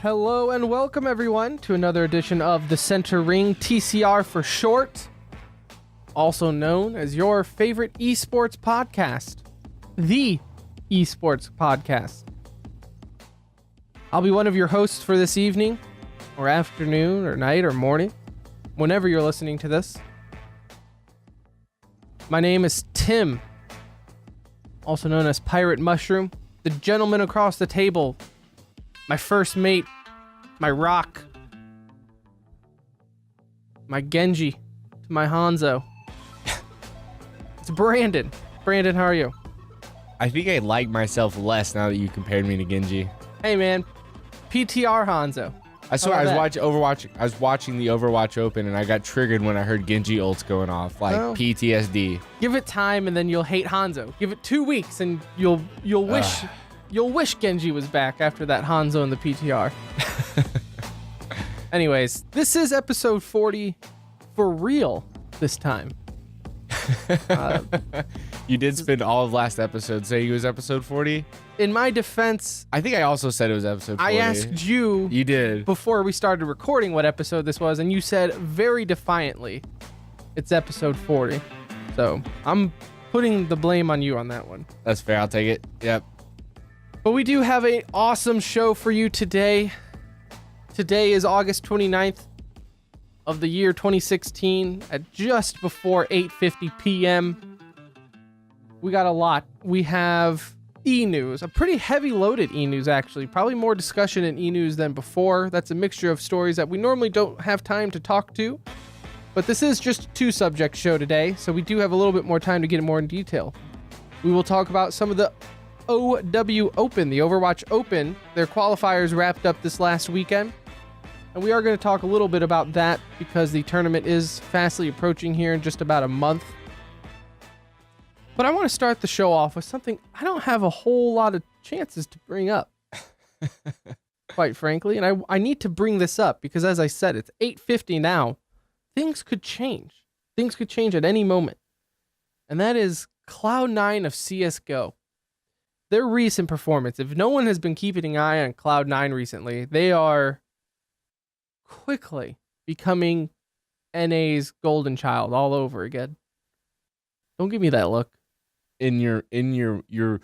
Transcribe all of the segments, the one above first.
Hello and welcome everyone to another edition of The Center Ring, TCR for short, also known as your favorite esports podcast, the esports podcast. I'll be one of your hosts for this evening, or afternoon, or night, or morning, whenever you're listening to this. My name is Tim, also known as Pirate Mushroom, the gentleman across the table, my first mate, my rock, my Genji, to my Hanzo. It's Brandon. Brandon, how are you? I think I like myself less now that you compared me to Genji. Hey man, PTR Hanzo. I swear I was watching the Overwatch Open and I got triggered when I heard Genji ults going off, like PTSD. Give it time and then you'll hate Hanzo. Give it 2 weeks and you'll wish Genji was back after that Hanzo and the PTR. Anyways, this is episode 40 for real this time. You did spend all of last episode saying it was episode 40? In my defense, I think I also said it was episode 40. I asked you did before we started recording what episode this was, and you said very defiantly, it's episode 40. So I'm putting the blame on you on that one. That's fair. I'll take it. Yep. But we do have an awesome show for you today. Today is August 29th of the year 2016 at just before 8:50 p.m. We got a lot. We have e-news, a pretty heavy loaded e-news actually, probably more discussion in e-news than before. That's a mixture of stories that we normally don't have time to talk to, but this is just a 2-subject show today, so we do have a little bit more time to get more in detail. We will talk about some of the OW Open, the Overwatch Open. Their qualifiers wrapped up this last weekend, and we are going to talk a little bit about that because the tournament is fastly approaching here in just about a month. But I want to start the show off with something I don't have a whole lot of chances to bring up, quite frankly. And I need to bring this up because, as I said, it's 8:50 now. Things could change. Things could change at any moment. And that is Cloud9 of CSGO. Their recent performance, if no one has been keeping an eye on Cloud9 recently, they are quickly becoming NA's golden child all over again. Don't give me that look. In your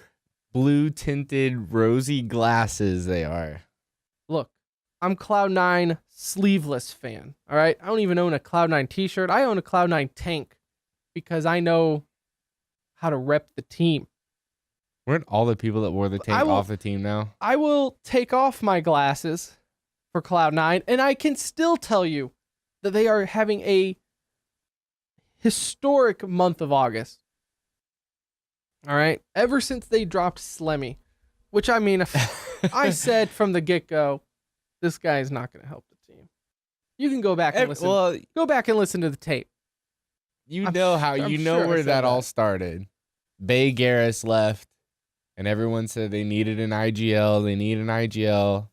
blue tinted rosy glasses, they are. Look, I'm Cloud9 sleeveless fan. All right, I don't even own a Cloud9 t-shirt. I own a Cloud9 tank because I know how to rep the team. Weren't all the people that wore the tank off the team now? I will take off my glasses for Cloud9, and I can still tell you that they are having a historic month of August. All right, ever since they dropped Slemmy, which I mean, I said from the get-go, this guy is not going to help the team. You can go back and listen. Well, go back and listen to the tape. You know where that all started. Bay Garrus left, and everyone said they needed an IGL. They need an IGL.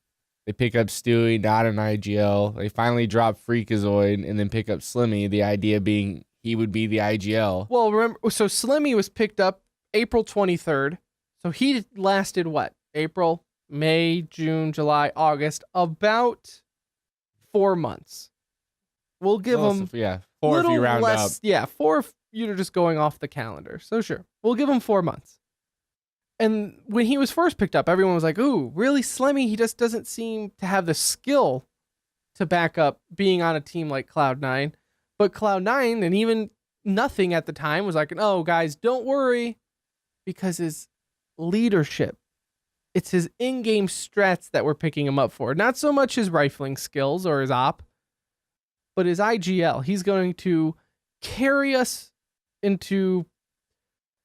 They pick up Stewie, not an IGL. They finally drop Freakazoid and then pick up Slimmy. The idea being he would be the IGL. Well, remember, so Slimmy was picked up April 23rd. So he lasted what? April, May, June, July, August. About 4 months. We'll give him 4 if you round up. Yeah, 4 if you're just going off the calendar. So sure, we'll give him 4 months. And when he was first picked up, everyone was like, ooh, really, Slemmy? He just doesn't seem to have the skill to back up being on a team like Cloud9. But Cloud9, and even Nothing at the time, was like, oh, guys, don't worry, because his leadership, it's his in-game strats that we're picking him up for. Not so much his rifling skills or his op, but his IGL. He's going to carry us into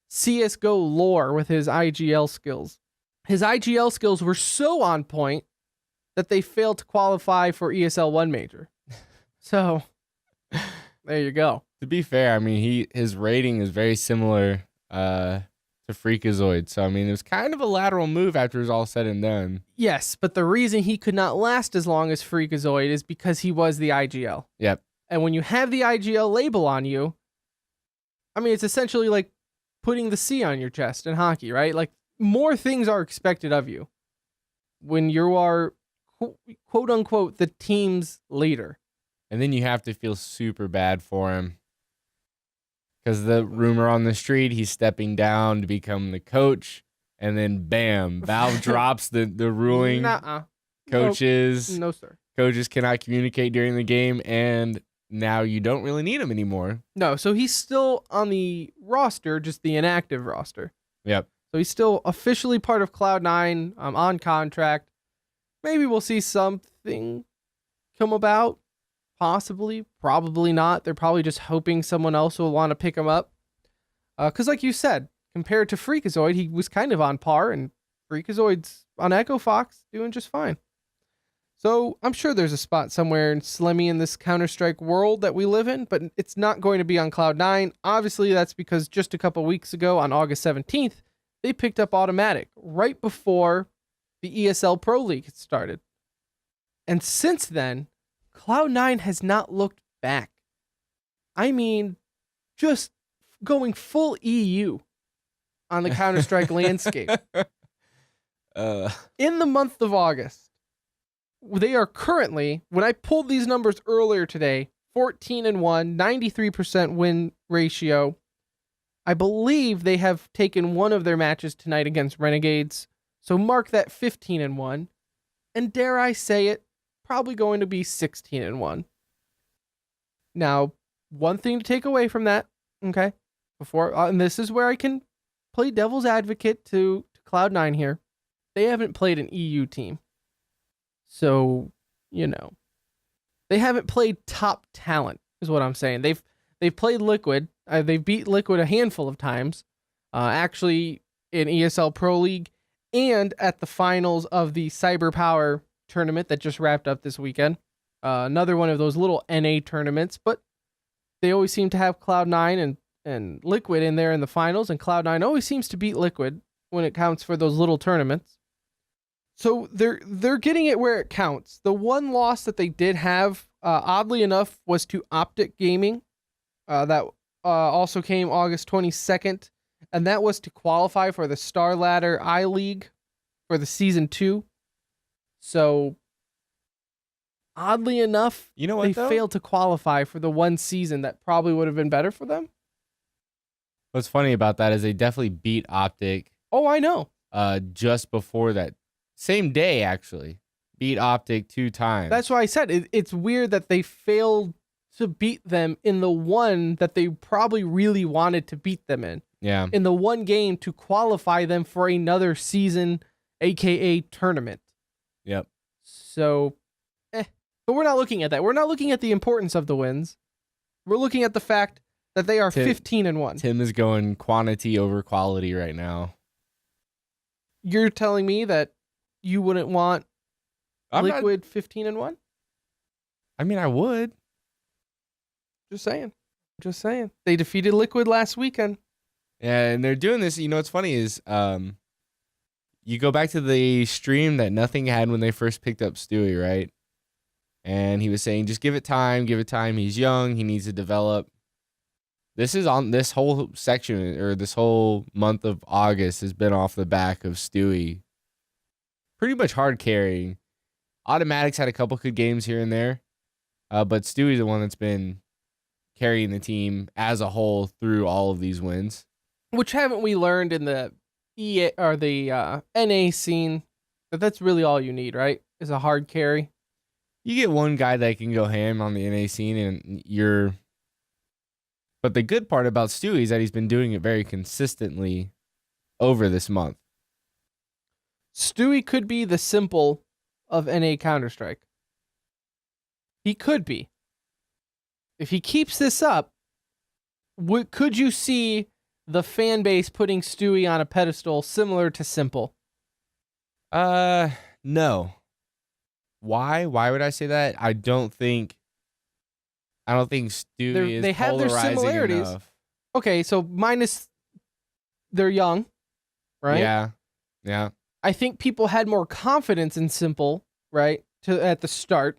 CSGO lore with his IGL skills. His IGL skills were so on point that they failed to qualify for ESL 1 Major. So, there you go. To be fair, I mean, his rating is very similar to Freakazoid. So, I mean, it was kind of a lateral move after it was all said and done. Yes, but the reason he could not last as long as Freakazoid is because he was the IGL. Yep. And when you have the IGL label on you, I mean, it's essentially like putting the C on your chest in hockey, right? Like, more things are expected of you when you are quote unquote the team's leader. And then you have to feel super bad for him. Because the rumor on the street, he's stepping down to become the coach. And then, bam, Valve drops the ruling. Nuh-uh. Coaches. No, sir. Coaches cannot communicate during the game. And now you don't really need him anymore. No, so he's still on the roster, just the inactive roster. Yep. So he's still officially part of Cloud9, on contract. Maybe we'll see something come about. Possibly, probably not. They're probably just hoping someone else will want to pick him up. Because like you said, compared to Freakazoid, he was kind of on par, and Freakazoid's on Echo Fox doing just fine. So I'm sure there's a spot somewhere in Slimmy in this Counter-Strike world that we live in, but it's not going to be on Cloud9. Obviously, that's because just a couple weeks ago, on August 17th, they picked up Automatic right before the ESL Pro League had started. And since then, Cloud9 has not looked back. I mean, just going full EU on the Counter-Strike landscape. In the month of August, they are currently, when I pulled these numbers earlier today, 14-1, 93% win ratio. I believe they have taken one of their matches tonight against Renegades. So mark that 15-1. And dare I say it, probably going to be 16-1. Now, one thing to take away from that, okay, and this is where I can play devil's advocate to Cloud9 here. They haven't played an EU team. So, they haven't played top talent, is what I'm saying. They've played Liquid. They've beat Liquid a handful of times, actually in ESL Pro League and at the finals of the Cyber Power tournament that just wrapped up this weekend. Another one of those little NA tournaments, but they always seem to have Cloud9 and Liquid in there in the finals, and Cloud9 always seems to beat Liquid when it counts for those little tournaments. So they're getting it where it counts. The one loss that they did have, oddly enough, was to Optic Gaming. That also came August 22nd, and that was to qualify for the Star Ladder I-League for the Season 2. So, oddly enough, they failed to qualify for the one season that probably would have been better for them. What's funny about that is they definitely beat Optic. Oh, I know. Just before that. Same day, actually. Beat Optic 2 times. That's why I said it's weird that they failed to beat them in the one that they probably really wanted to beat them in. Yeah. In the one game to qualify them for another season, aka tournament. Yep. So, but we're not looking at that. We're not looking at the importance of the wins. We're looking at the fact that they are 15-1. Tim is going quantity over quality right now. You're telling me that you wouldn't want Liquid 15-1? I mean, I would. Just saying. They defeated Liquid last weekend. Yeah, and they're doing this. What's funny is you go back to the stream that Nothing had when they first picked up Stewie, right? And he was saying, just give it time. He's young. He needs to develop. This is on this whole section, or this whole month of August has been off the back of Stewie. Pretty much hard carrying. Automatics had a couple good games here and there. But Stewie's the one that's been carrying the team as a whole through all of these wins. Which haven't we learned in the EA or the NA scene that's really all you need, right? Is a hard carry. You get one guy that can go ham on the NA scene and you're... But the good part about Stewie is that he's been doing it very consistently over this month. Stewie could be the simple of NA Counter-Strike. He could be. If he keeps this up, could you see the fan base putting Stewie on a pedestal similar to Simple? No. Why? Why would I say that? I don't think Stewie is they have their similarities. Enough. Okay, so minus they're young, right? Yeah. I think people had more confidence in Simple, right? At the start,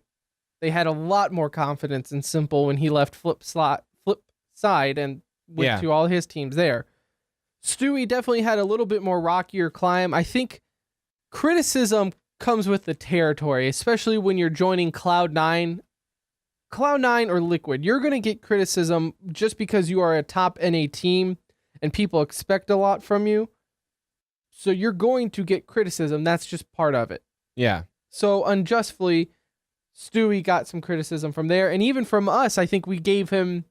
they had a lot more confidence in Simple when he left Flip Side and went to all his teams there. Stewie definitely had a little bit more rockier climb. I think criticism comes with the territory, especially when you're joining Cloud9 or Liquid. You're going to get criticism just because you are a top NA team and people expect a lot from you. So you're going to get criticism. That's just part of it. Yeah. So unjustly, Stewie got some criticism from there. And even from us, I think we gave him...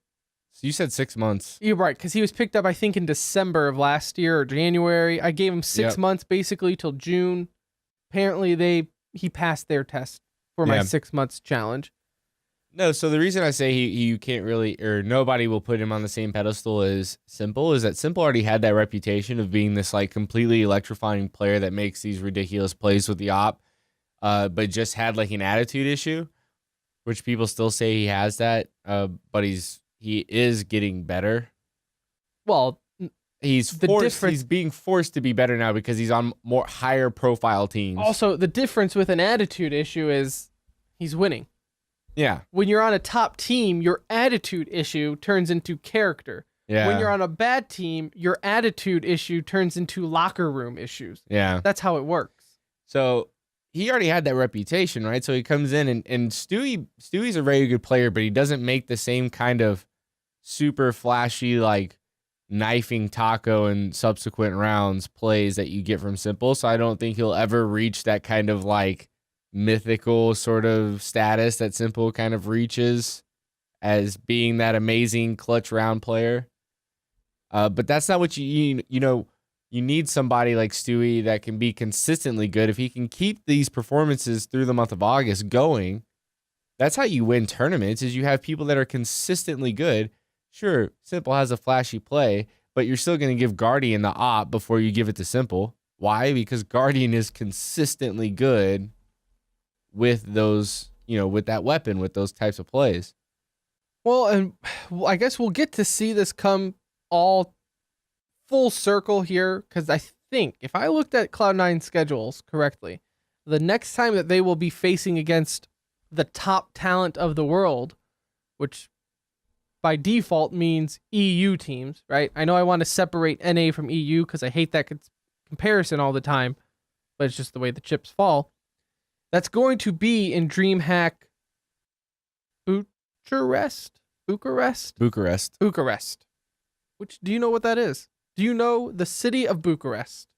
So you said 6 months. You're right, because he was picked up, I think, in December of last year or January. I gave him 6 months, basically, till June. Apparently, he passed their test for my 6 months challenge. No, so the reason I say you can't really, or nobody will put him on the same pedestal as Simple, is that Simple already had that reputation of being this like completely electrifying player that makes these ridiculous plays with the op, but just had like an attitude issue, which people still say he has that, but he is getting better. Well, he's being forced to be better now because he's on more higher profile teams. Also, the difference with an attitude issue is he's winning. Yeah. When you're on a top team, your attitude issue turns into character. Yeah. When you're on a bad team, your attitude issue turns into locker room issues. Yeah. That's how it works. So he already had that reputation, right? So he comes in and Stewie's a very good player, but he doesn't make the same kind of super flashy, like knifing Taco in subsequent rounds plays that you get from Simple. So I don't think he'll ever reach that kind of like mythical sort of status that Simple kind of reaches as being that amazing clutch round player. But that's not what you need somebody like Stewie that can be consistently good. If he can keep these performances through the month of August going, that's how you win tournaments, is you have people that are consistently good. Sure, Simple has a flashy play, but you're still going to give Guardian the op before you give it to Simple. Why? Because Guardian is consistently good with those, with that weapon, with those types of plays. Well, and I guess we'll get to see this come all full circle here, because I think if I looked at Cloud9 schedules correctly, the next time that they will be facing against the top talent of the world, which by default means EU teams, right? I know I want to separate NA from EU because I hate that comparison all the time, but it's just the way the chips fall. That's going to be in DreamHack Bucharest. Which, do you know what that is? Do you know the city of Bucharest?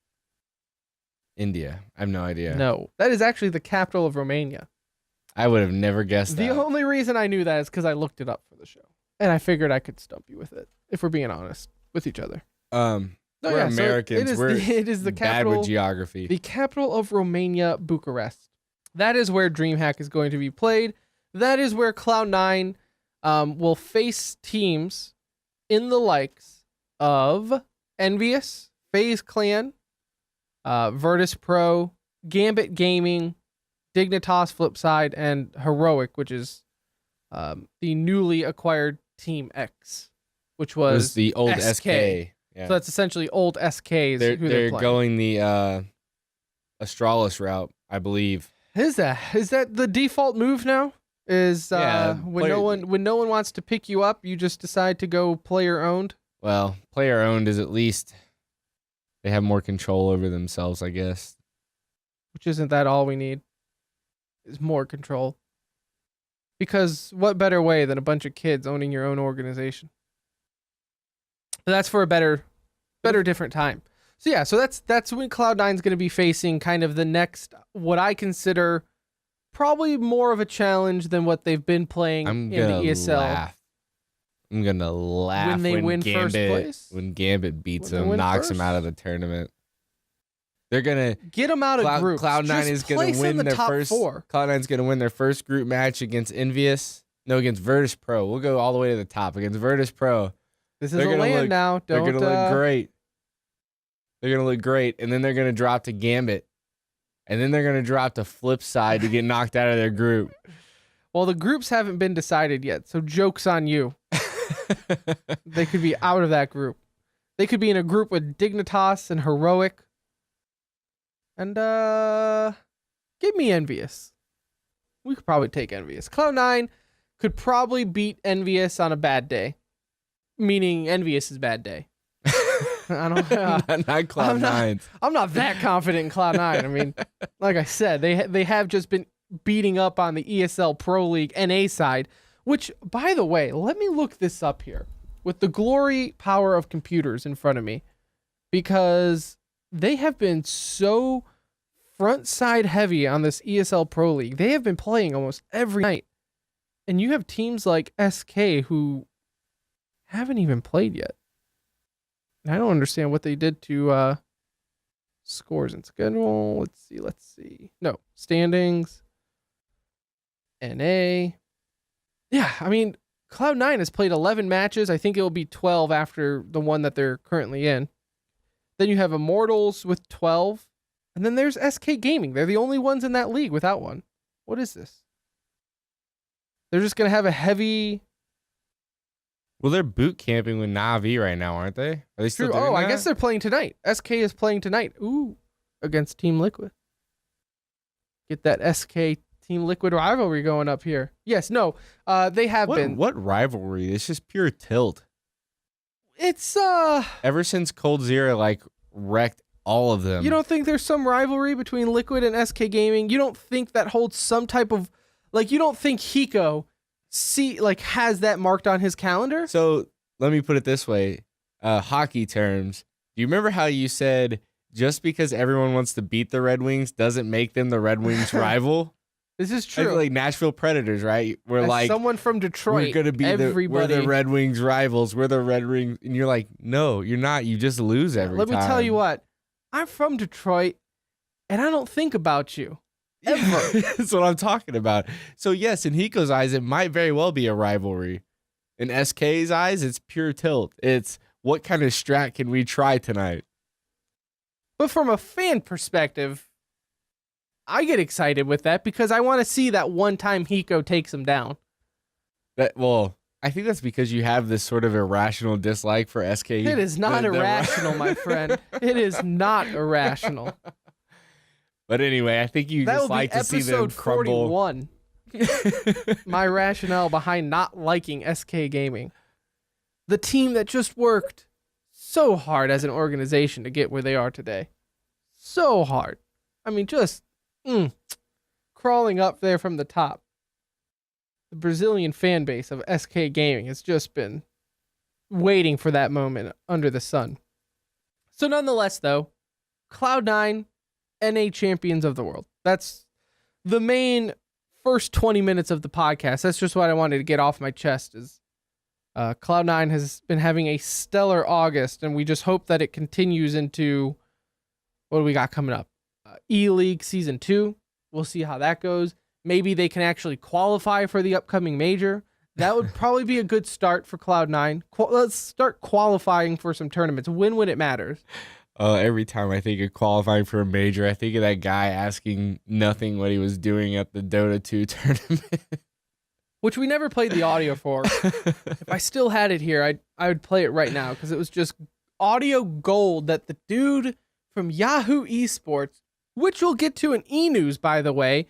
India. I have no idea. No, that is actually the capital of Romania. I would have never guessed that. The only reason I knew that is because I looked it up for the show. And I figured I could stump you with it, if we're being honest with each other. We're Americans. It is the capital, bad with geography. The capital of Romania, Bucharest. That is where DreamHack is going to be played. That is where Cloud9 will face teams in the likes of Envious, FaZe Clan, Virtus Pro, Gambit Gaming, Dignitas Flipside, and Heroic, which is the newly acquired Team X, which was the old SK. Yeah. So that's essentially old SKs. They're going the Astralis route, I believe. Is that the default move now? When no one wants to pick you up, you just decide to go player owned? Well, player owned is at least they have more control over themselves, I guess. Which isn't that all we need? Is more control. Because what better way than a bunch of kids owning your own organization? But that's for a better different time. So yeah, so that's when Cloud9's going to be facing kind of the next, what I consider probably more of a challenge than what they've been playing in the ESL. I'm going to laugh when they win Gambit, first place. When Gambit beats them, knocks them out of the tournament. They're going to get them out of groups. Cloud9 is going to win their first. Cloud9's going to win their first group match against against Virtus Pro. We'll go all the way to the top against Virtus Pro. This is a land now. They're going to look great. They're going to look great, and then they're going to drop to Gambit, and then they're going to drop to Flipside to get knocked out of their group. Well, the groups haven't been decided yet, so joke's on you. They could be out of that group. They could be in a group with Dignitas and Heroic. And give me Envious. We could probably take Envious. Cloud9 could probably beat Envious on a bad day. Meaning Envious's bad day. I don't. Not Cloud9. I'm not that confident in Cloud9. I mean, like I said, they have just been beating up on the ESL Pro League NA side. Which, by the way, let me look this up here with the glory power of computers in front of me, because they have been so front side heavy on this ESL Pro League. They have been playing almost every night. And you have teams like SK who haven't even played yet. And I don't understand what they did to scores and schedule. Let's see. No, standings. NA. Yeah, I mean, Cloud9 has played 11 matches. I think it will be 12 after the one that they're currently in. Then you have Immortals with 12. And then there's SK Gaming. They're the only ones in that league without one. What is this? They're just going to have a heavy... Well, they're boot camping with Na'Vi right now, aren't they? Are they still doing that? I guess they're playing tonight. SK is playing tonight. Ooh, against Team Liquid. Get that SK Team Liquid rivalry going up here. Yes, no, they have been. What rivalry? It's just pure tilt. It's ever since Cold Zero like wrecked all of them. You don't think there's some rivalry between Liquid and SK Gaming? You don't think that holds some type of, like, you don't think Hiko has that marked on his calendar? So let me put it this way. Hockey terms. Do you remember how you said just because everyone wants to beat the Red Wings doesn't make them the Red Wings rival? This is true. Like Nashville Predators, right? We're As like someone from Detroit. We're gonna be we're the Red Wings rivals. We're the Red Wings, and you're like, no, you're not. You just lose every time. Let me tell you what. I'm from Detroit, and I don't think about you. Ever. That's what I'm talking about. So yes, in Hiko's eyes, it might very well be a rivalry. In SK's eyes, it's pure tilt. It's what kind of strat can we try tonight? But from a fan perspective, I get excited with that because I want to see that one time Hiko takes him down. I think that's because you have this sort of irrational dislike for SK. It is not irrational, my friend. It is not irrational. But anyway, I think you just like to see them crumble. 41. My rationale behind not liking SK Gaming. The team that just worked so hard as an organization to get where they are today. So hard. I mean, just crawling up there from the top. The Brazilian fan base of SK Gaming has just been waiting for that moment under the sun. So nonetheless, though, Cloud9, NA champions of the world. That's the main first 20 minutes of the podcast. That's just what I wanted to get off my chest is Cloud9 has been having a stellar August, and we just hope that it continues into, what do we got coming up? E-League Season 2. We'll see how that goes. Maybe they can actually qualify for the upcoming major. That would probably be a good start for Cloud9. Let's start qualifying for some tournaments. Win when it matters. Every time I think of qualifying for a major, I think of that guy asking nothing what he was doing at the Dota 2 tournament. Which we never played the audio for. If I still had it here, I would play it right now because it was just audio gold that the dude from Yahoo Esports, which we'll get to in E-News, by the way,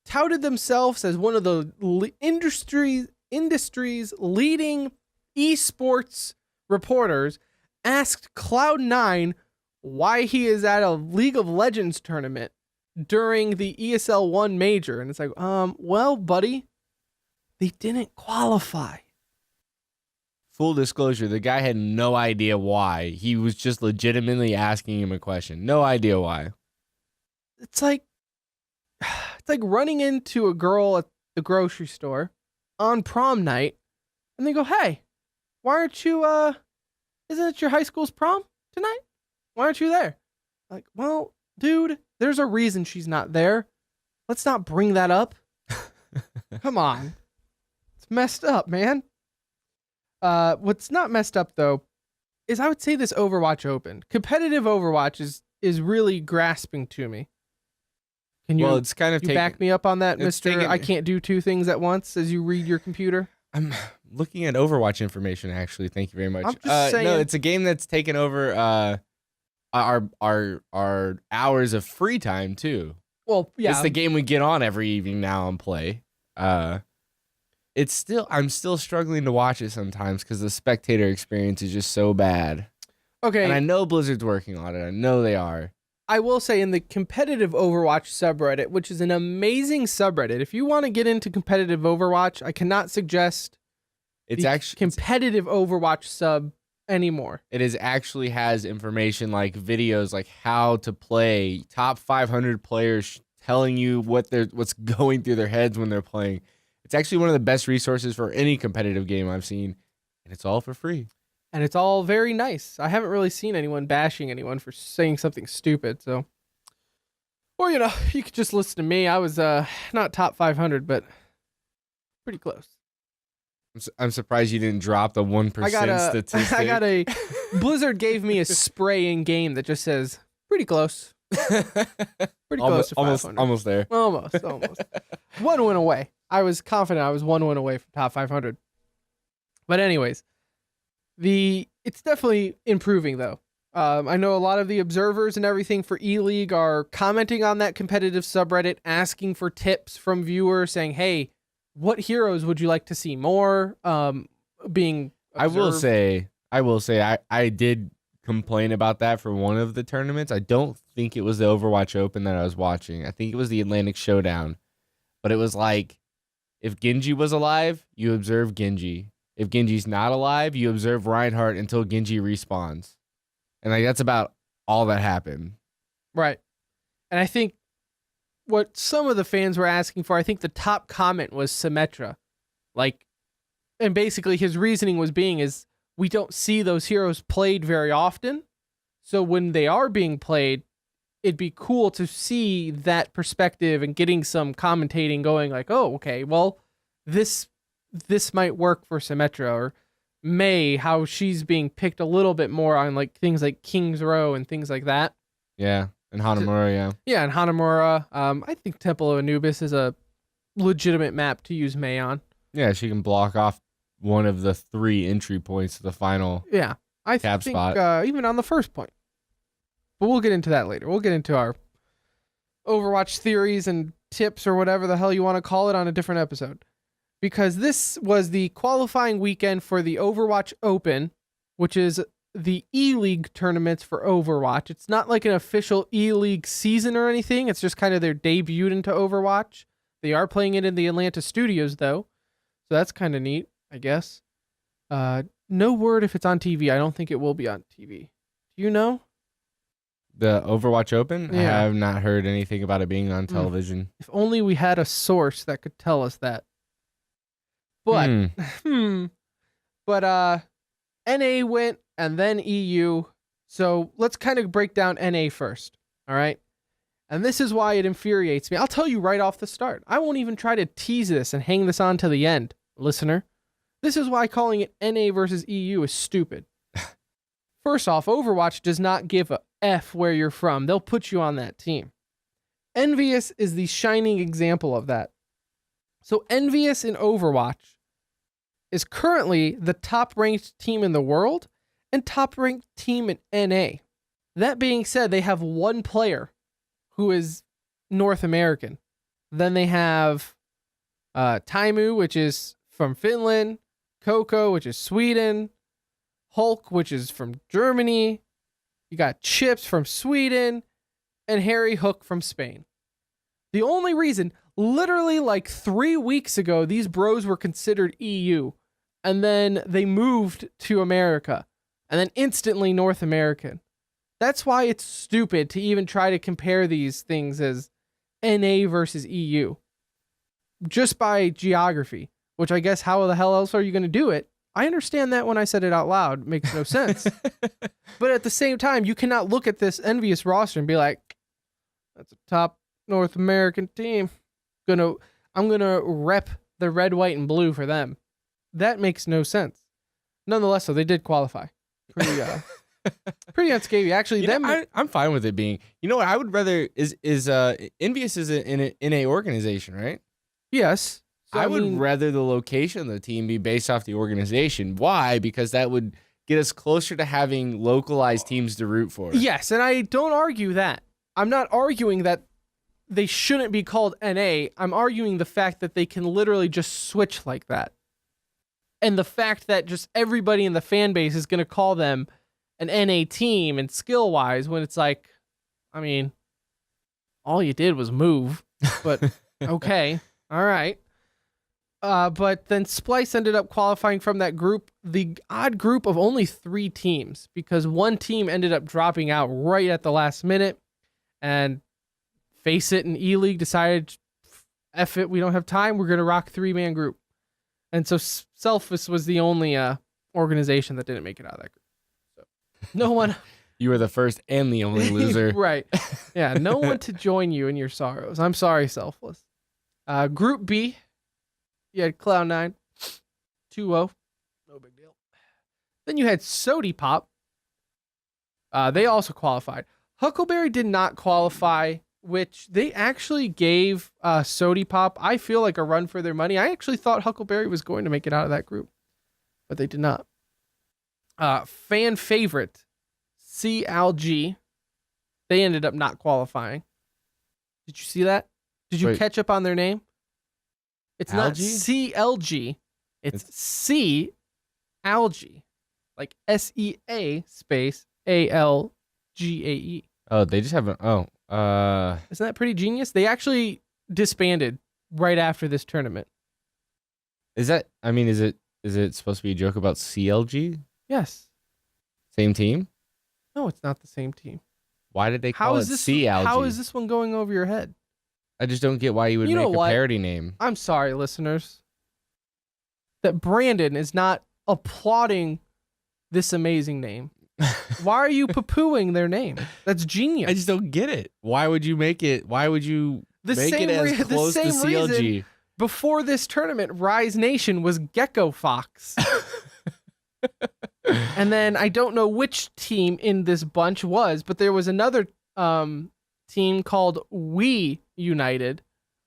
touted themselves as one of the industry's leading esports reporters, asked Cloud9 why he is at a League of Legends tournament during the ESL 1 major. And it's like, well, buddy, they didn't qualify. Full disclosure, the guy had no idea why. He was just legitimately asking him a question. No idea why. It's like running into a girl at the grocery store on prom night and they go, hey, why aren't you, isn't it your high school's prom tonight? Why aren't you there? Like, well, dude, there's a reason she's not there. Let's not bring that up. Come on. It's messed up, man. What's not messed up, though, is I would say this Overwatch Open. Competitive Overwatch is really grasping to me. Can you, it's kind of back me up on that, Mr. I can't do two things at once as you read your computer? I'm looking at Overwatch information, actually. Thank you very much. I'm just saying. No, it's a game that's taken over our hours of free time, too. Well, yeah. It's the game we get on every evening now and play. I'm still struggling to watch it sometimes because the spectator experience is just so bad. Okay. And I know Blizzard's working on it. I know they are. I will say in the competitive Overwatch subreddit, which is an amazing subreddit, if you want to get into competitive Overwatch, I cannot suggest it's actually competitive Overwatch sub anymore. It actually has information like videos, like how to play, top 500 players telling you what's going through their heads when they're playing. It's actually one of the best resources for any competitive game I've seen, and it's all for free. And it's all very nice. I haven't really seen anyone bashing anyone for saying something stupid, so. Or, you know, you could just listen to me. I was not top 500, but pretty close. I'm surprised you didn't drop the 1% statistic. I got a Blizzard gave me a spray in game that just says pretty close. Pretty close to 500. Almost there. Almost. One win away. I was confident I was one win away from top 500. But anyways, it's definitely improving though. I know a lot of the observers and everything for E-League are commenting on that competitive subreddit, asking for tips from viewers, saying, "Hey, what heroes would you like to see more?" Being observed. I will say, I did complain about that for one of the tournaments. I don't think it was the Overwatch Open that I was watching. I think it was the Atlantic Showdown. But it was like, if Genji was alive, you observe Genji. If Genji's not alive, you observe Reinhardt until Genji respawns. And like that's about all that happened. Right. And I think what some of the fans were asking for, I think the top comment was Symmetra. Like, and basically his reasoning was is we don't see those heroes played very often. So when they are being played, it'd be cool to see that perspective and getting some commentating going like, oh, okay, well, this might work for Symmetra, or Mei, how she's being picked a little bit more on like things like King's Row and things like that. Yeah, and Hanamura, yeah. Yeah, and Hanamura. I think Temple of Anubis is a legitimate map to use Mei on. Yeah, she can block off one of the 3 entry points to the final. Yeah, I cap think spot. Even on the first point. But we'll get into that later. We'll get into our Overwatch theories and tips or whatever the hell you want to call it on a different episode. Because this was the qualifying weekend for the Overwatch Open, which is the E-League tournaments for Overwatch. It's not like an official E-League season or anything. It's just kind of their debut into Overwatch. They are playing it in the Atlanta studios, though. So that's kind of neat, I guess. No word if it's on TV. I don't think it will be on TV. Do you know? The Overwatch Open? Yeah. I have not heard anything about it being on television. If only we had a source that could tell us that. But, NA went and then EU. So let's kind of break down NA first. All right. And this is why it infuriates me. I'll tell you right off the start. I won't even try to tease this and hang this on to the end, listener. This is why calling it NA versus EU is stupid. First off, Overwatch does not give a F where you're from. They'll put you on that team. Envious is the shining example of that. So Envious in Overwatch is currently the top-ranked team in the world and top-ranked team in NA. That being said, they have one player who is North American. Then they have Taimu, which is from Finland, Coco, which is Sweden, Hulk, which is from Germany. You got Chips from Sweden, and Harry Hook from Spain. The only reason, literally like 3 weeks ago, these bros were considered EU, and then they moved to America, and then instantly North American. That's why it's stupid to even try to compare these things as NA versus EU. Just by geography, which I guess how the hell else are you going to do it? I understand that when I said it out loud, it makes no sense. But at the same time, you cannot look at this Envious roster and be like, that's a top North American team. I'm gonna rep the red, white, and blue for them. That makes no sense. Nonetheless, though, they did qualify. Pretty unscathed. Actually, I'm fine with it being. You know what I would rather is Envious is in a organization, right? Yes. So, I would rather the location of the team be based off the organization. Why? Because that would get us closer to having localized teams to root for. Yes, and I don't argue that. I'm not arguing that they shouldn't be called NA. I'm arguing the fact that they can literally just switch like that. And the fact that just everybody in the fan base is going to call them an NA team and skill wise when it's like, I mean, all you did was move, but okay. All right. But then Splice ended up qualifying from that group, the odd group of only 3 teams, because one team ended up dropping out right at the last minute, and Face It and E-League decided, F it, we don't have time, we're going to rock 3-man group. And so Selphus was the only organization that didn't make it out of that group. So no one... You were the first and the only loser. Right. Yeah, no one to join you in your sorrows. I'm sorry, Selfless. Group B, you had Cloud9, 2-0. No big deal. Then you had Sody Pop. They also qualified. Huckleberry did not qualify, which they actually gave Sody Pop, I feel like, a run for their money. I actually thought Huckleberry was going to make it out of that group, but they did not. Fan favorite, CLG, they ended up not qualifying. Did you see that? Did you catch up on their name? It's not CLG. It's C Algae. Like SEA space ALGAE. Oh, they just have isn't that pretty genius? They actually disbanded right after this tournament. Is it supposed to be a joke about CLG? Yes. Same team? No, it's not the same team. Why did they call it CLG? How is this one going over your head? I just don't get why you would make a parody name. I'm sorry, listeners, that Brandon is not applauding this amazing name. Why are you poo-pooing their name? That's genius. I just don't get it. Why would you make it? Why would you make it as close to CLG? Before this tournament, Rise Nation was Gecko Fox. And then I don't know which team in this bunch was, but there was another team called We United.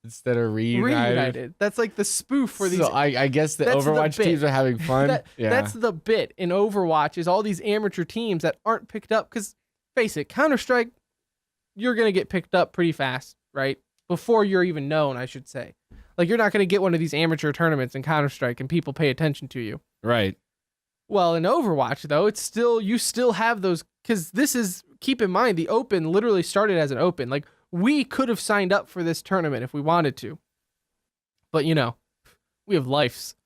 Instead of Reunited. That's like the spoof for these. So I guess the Overwatch teams are having fun. That's the bit in Overwatch, is all these amateur teams that aren't picked up. Because face it, Counter-Strike, you're going to get picked up pretty fast, right? Before you're even known, I should say. Like, you're not going to get one of these amateur tournaments in Counter-Strike and people pay attention to you. Right. Well, in Overwatch, though, you still have those, because keep in mind, the Open literally started as an Open. Like, we could have signed up for this tournament if we wanted to. But, we have lives.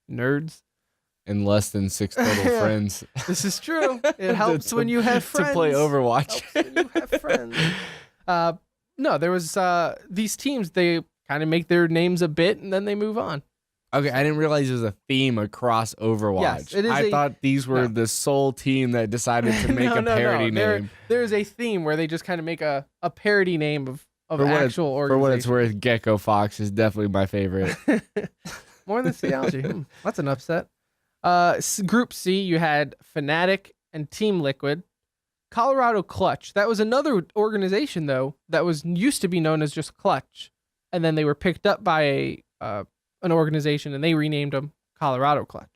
Nerds. And less than 6 total friends. This is true. It helps when you have friends. To play Overwatch. It helps when you have friends. No, there was these teams, they kind of make their names a bit and then they move on. Okay, I didn't realize there was a theme across Overwatch. Yes, I thought these were the sole team that decided to make a parody name. There's a theme where they just kind of make a parody name of actual organization. For what it's worth, Gecko Fox is definitely my favorite. More than Theology. That's an upset. Group C, you had Fnatic and Team Liquid. Colorado Clutch. That was another organization, though, that used to be known as just Clutch. And then they were picked up by an organization, and they renamed them Colorado Clutch.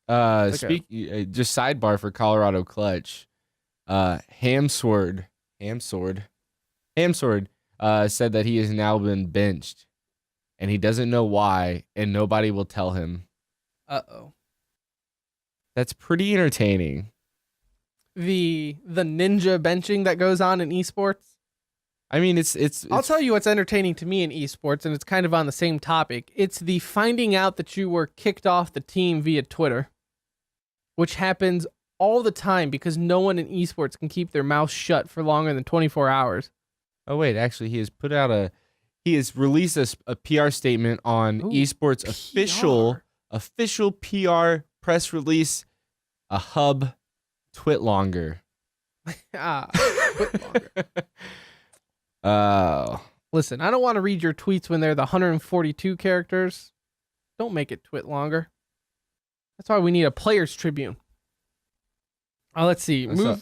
Just sidebar for Colorado Clutch. Hamsword said that he has now been benched, and he doesn't know why, and nobody will tell him. Uh-oh. That's pretty entertaining. The ninja benching that goes on in esports. I mean, it's I'll tell you what's entertaining to me in esports, and it's kind of on the same topic. It's the finding out that you were kicked off the team via Twitter, which happens all the time because no one in esports can keep their mouth shut for longer than 24 hours. Oh, wait, actually, he has released a PR statement on esports official PR press release, a hub twit longer. Twit longer. Listen, I don't want to read your tweets when they're the 142 characters. Don't make it twit longer. That's why we need a player's tribune. Let's see. Go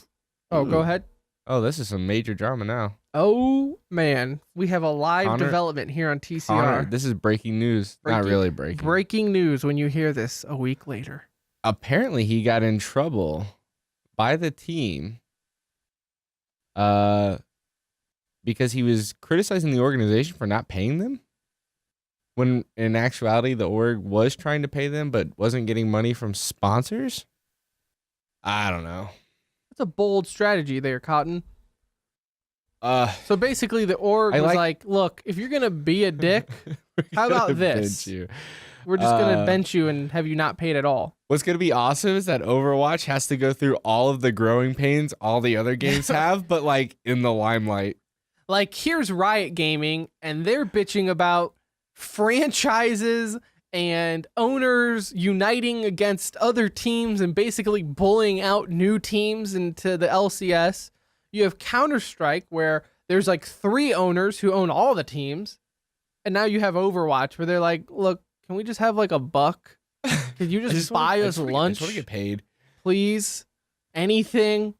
ahead. Oh, this is some major drama now. Oh, man. We have a live development here on TCR. Connor, this is breaking news. Not really breaking. Breaking news when you hear this a week later. Apparently, he got in trouble by the team because he was criticizing the organization for not paying them, when in actuality the org was trying to pay them but wasn't getting money from sponsors. I don't know. That's a bold strategy there, Cotton. So basically, the org was like, look, if you're gonna be a dick, how about this? We're just gonna bench you and have you not paid at all. What's gonna be awesome is that Overwatch has to go through all of the growing pains all the other games have, but like in the limelight. Like, here's Riot Gaming, and they're bitching about franchises and owners uniting against other teams and basically bullying out new teams into the LCS. You have Counter-Strike, where there's like 3 owners who own all the teams. And now you have Overwatch, where they're like, look, can we just have like $1? Could you just buy us lunch? I just want to get paid. Please? Anything?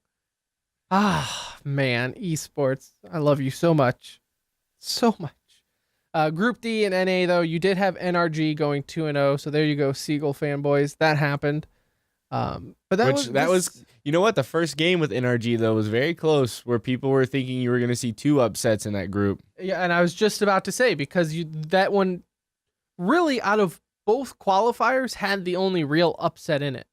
Ah, man, esports. I love you so much. So much. Group D and NA, though, you did have NRG going 2-0. So there you go, Seagull fanboys. That happened. But that was you know what? The first game with NRG, though, was very close, where people were thinking you were going to see 2 upsets in that group. Yeah, and I was just about to say, because that one really, out of both qualifiers, had the only real upset in it.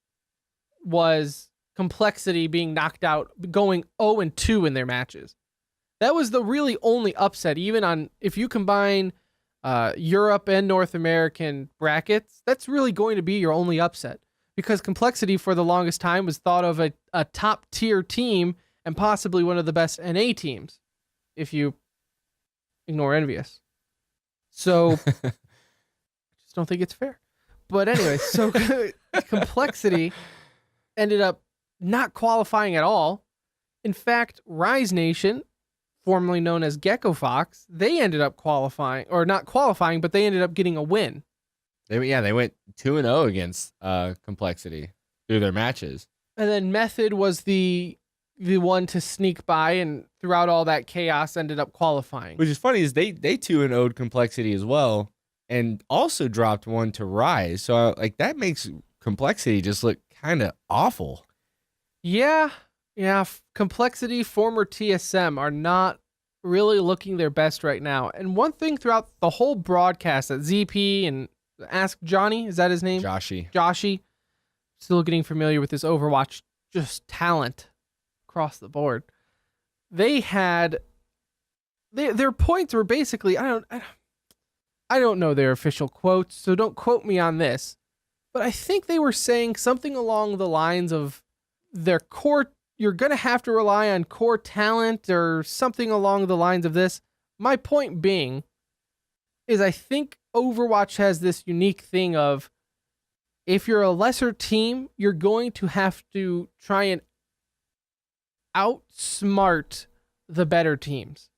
Was Complexity being knocked out, going 0-2 in their matches. That was the really only upset, even on, if you combine Europe and North American brackets, that's really going to be your only upset. Because Complexity, for the longest time, was thought of a top-tier team and possibly one of the best NA teams, if you ignore Envious. So, I just don't think it's fair. But anyway, so Complexity ended up not qualifying at all. In fact, Rise Nation, formerly known as Gecko Fox, they ended up qualifying, or not qualifying, but they ended up getting a win. They went 2-0 against Complexity through their matches. And then Method was the one to sneak by, and throughout all that chaos ended up qualifying. Which is funny is they 2-0'd Complexity as well, and also dropped one to Rise. So like that makes Complexity just look kind of awful. Yeah. Complexity, former TSM, are not really looking their best right now. And one thing throughout the whole broadcast that ZP and Ask Johnny, is that his name? Joshy. Still getting familiar with this Overwatch just talent across the board. They had their points were basically, I don't know their official quotes, so don't quote me on this. But I think they were saying something along the lines of their core, you're going to have to rely on core talent or something along the lines of this. My point being is I think Overwatch has this unique thing of, if you're a lesser team, you're going to have to try and outsmart the better teams.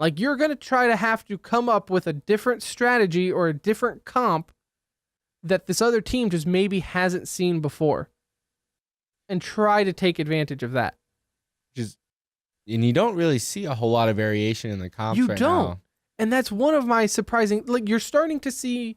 Like, you're going to try to have to come up with a different strategy or a different comp that this other team just maybe hasn't seen before, and try to take advantage of that. And you don't really see a whole lot of variation in the comps right now. And that's one of my surprising, like, you're starting to see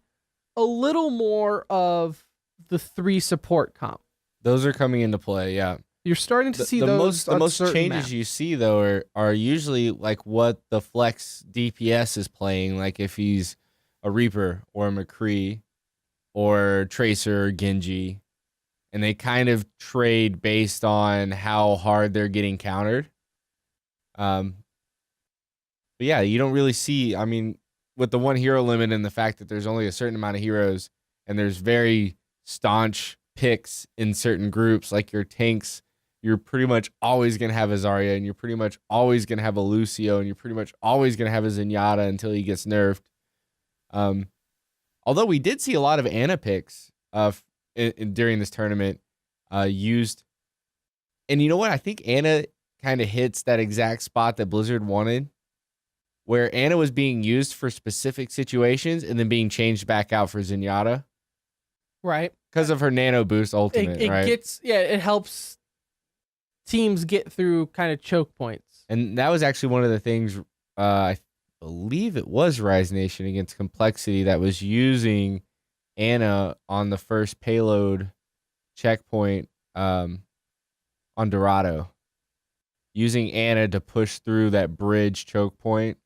a little more of the 3 support comp. Those are coming into play, yeah. You're starting to see the those. The most changes you see, though, are usually like what the flex DPS is playing, like if he's a Reaper or a McCree or Tracer or Genji, and they kind of trade based on how hard they're getting countered. But yeah, you don't really see, I mean, with the 1 hero limit and the fact that there's only a certain amount of heroes and there's very staunch picks in certain groups, like your tanks, you're pretty much always going to have a Zarya, and you're pretty much always going to have a Lucio, and you're pretty much always going to have a Zenyatta until he gets nerfed. Although we did see a lot of Ana picks during this tournament used. And you know what? I think Ana kind of hits that exact spot that Blizzard wanted, where Ana was being used for specific situations and then being changed back out for Zenyatta. Right. Because of her nano boost ultimate, right? It helps teams get through kind of choke points. And that was actually one of the things, I believe it was Rise Nation against Complexity, that was using Ana on the first payload checkpoint on Dorado. Using Ana to push through that bridge choke point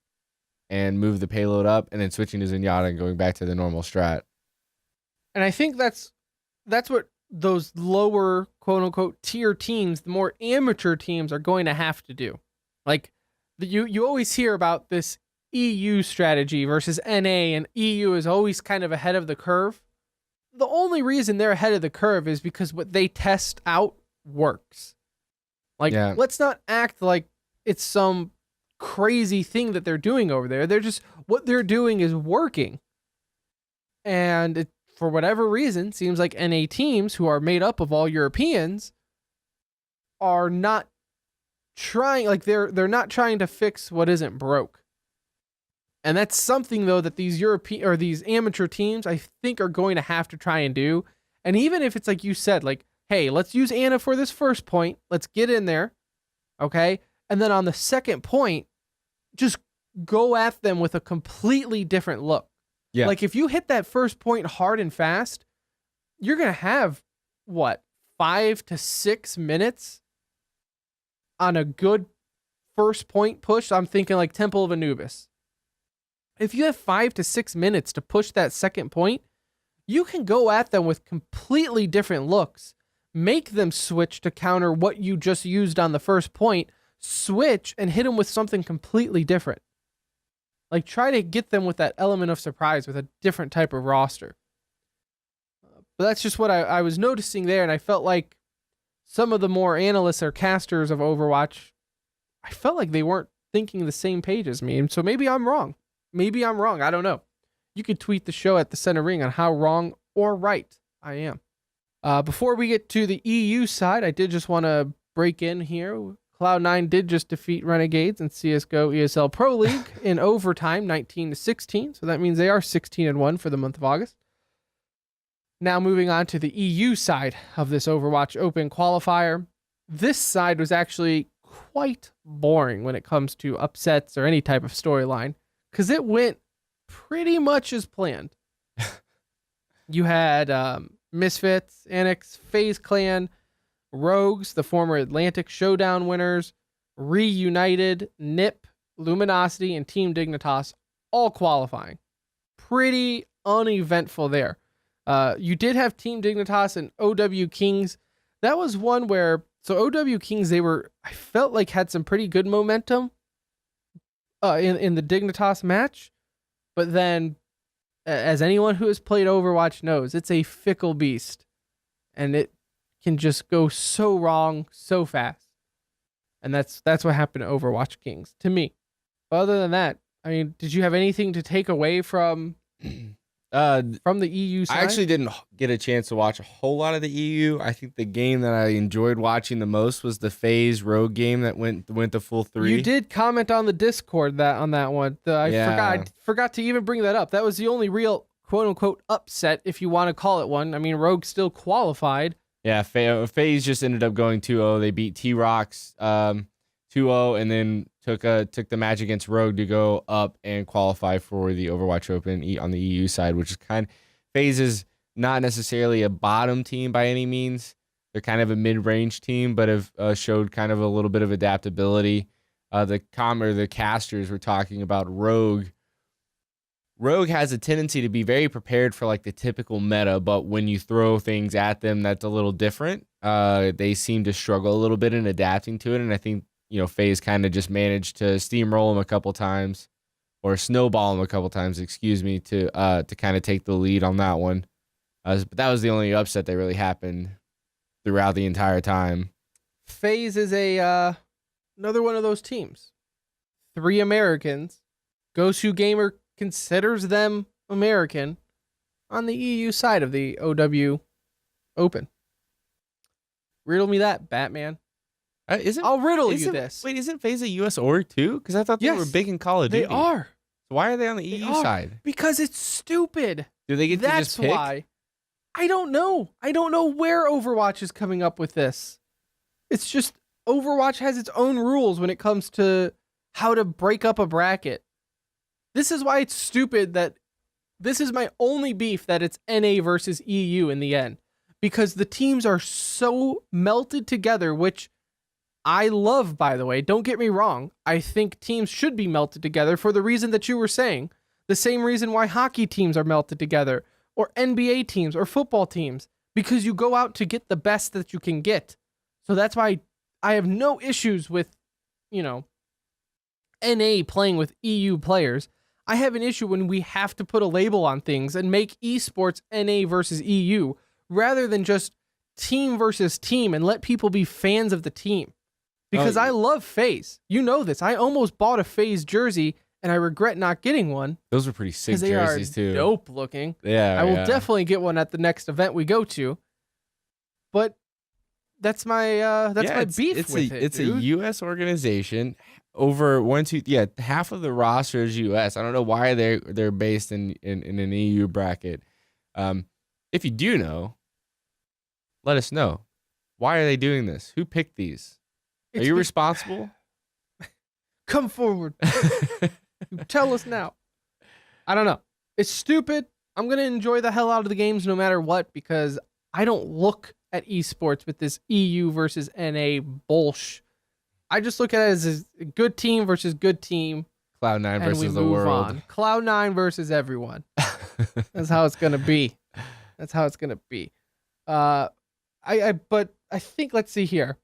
and move the payload up, and then switching to Zenyatta and going back to the normal strat. And I think that's what those lower quote unquote tier teams, the more amateur teams are going to have to do. Like you always hear about this EU strategy versus NA, and EU is always kind of ahead of the curve. The only reason they're ahead of the curve is because what they test out works. Like, let's not act like it's some crazy thing that they're doing over there. They're just, what they're doing is working. And it, for whatever reason, seems like NA teams who are made up of all Europeans are not trying, like they're not trying to fix what isn't broke. And that's something though that these European or these amateur teams I think are going to have to try and do. And even if it's like you said, like, hey, let's use Anna for this first point. Let's get in there. Okay? And then on the second point, just go at them with a completely different look. Yeah. Like if you hit that first point hard and fast, you're going to have what, 5 to 6 minutes on a good first point push. I'm thinking like Temple of Anubis. If you have 5 to 6 minutes to push that second point, you can go at them with completely different looks, make them switch to counter what you just used on the first point, switch and hit them with something completely different. Like try to get them with that element of surprise with a different type of roster. But that's just what I was noticing there, and I felt like some of the more analysts or casters of Overwatch, I felt like they weren't thinking the same page as me, and so maybe I'm wrong. Maybe I'm wrong. I don't know. You could tweet the show at the Center Ring on how wrong or right I am. Before we get to the EU side, I did just want to break in here. Cloud9 did just defeat Renegades in CSGO ESL Pro League in overtime, 19-16. So that means they are 16-1 for the month of August. Now moving on to the EU side of this Overwatch Open qualifier. This side was actually quite boring when it comes to upsets or any type of storyline, because it went pretty much as planned. You had Misfits, Annex, FaZe Clan, Rogues, the former Atlantic Showdown winners, Reunited, NIP, Luminosity, and Team Dignitas all qualifying. Pretty uneventful there. You did have Team Dignitas and OW Kings. That was one where, so OW Kings, I felt like had some pretty good momentum in the Dignitas match, but then as anyone who has played Overwatch knows, it's a fickle beast and it can just go so wrong so fast. And that's what happened to Overwatch Kings to me. Other than that, I mean, did you have anything to take away from the EU side? I actually didn't get a chance to watch a whole lot of the EU. I think the game that I enjoyed watching the most was the FaZe Rogue game that went the full 3. You did comment on the Discord on that one. I forgot to even bring that up. That was the only real quote unquote upset, if you want to call it one. I mean, Rogue still qualified. Yeah, FaZe just ended up going 2-0. They beat T-Rocks 2-0, and then took the match against Rogue to go up and qualify for the Overwatch Open on the EU side, which is FaZe is not necessarily a bottom team by any means. They're kind of a mid-range team, but have showed kind of a little bit of adaptability. The casters were talking about Rogue. Rogue has a tendency to be very prepared for like the typical meta, but when you throw things at them, that's a little different. They seem to struggle a little bit in adapting to it, and I think FaZe kind of just managed to steamroll them a couple times, or snowball them a couple times, to kind of take the lead on that one. But that was the only upset that really happened throughout the entire time. FaZe is another one of those teams. 3 Americans. Gosu Gamer considers them American on the EU side of the OW Open. Riddle me that, Batman. I'll riddle you this. Wait, isn't FaZe a US org too? Because I thought they were big in Call of Duty. They are. So why are they on the EU side? Because it's stupid. Do they get to just pick? That's why. I don't know. I don't know where Overwatch is coming up with this. It's just Overwatch has its own rules when it comes to how to break up a bracket. This is why it's stupid that this is my only beef, that it's NA versus EU in the end. Because the teams are so melted together, which I love, by the way. Don't get me wrong. I think teams should be melted together for the reason that you were saying. The same reason why hockey teams are melted together, or NBA teams, or football teams. because you go out to get the best that you can get. So that's why I have no issues with, NA playing with EU players. I have an issue when we have to put a label on things and make esports NA versus EU rather than just team versus team and let people be fans of the team. Because I love FaZe. You know this. I almost bought a FaZe jersey and I regret not getting one. Those are pretty sick jerseys too. Dope looking. Yeah. I will definitely get one at the next event we go to. But that's my beef with it. It's a US organization. Over half of the roster is US. I don't know why they're based in an EU bracket. If you do know, let us know. Why are they doing this? Who picked these? Are you responsible? Come forward. Tell us now. I don't know. It's stupid. I'm going to enjoy the hell out of the games no matter what, because I don't look at esports with this EU versus NA bullshit. I just look at it as a good team versus good team. Cloud9 versus the world. On. Cloud9 versus everyone. That's how it's going to be. But I think, let's see here.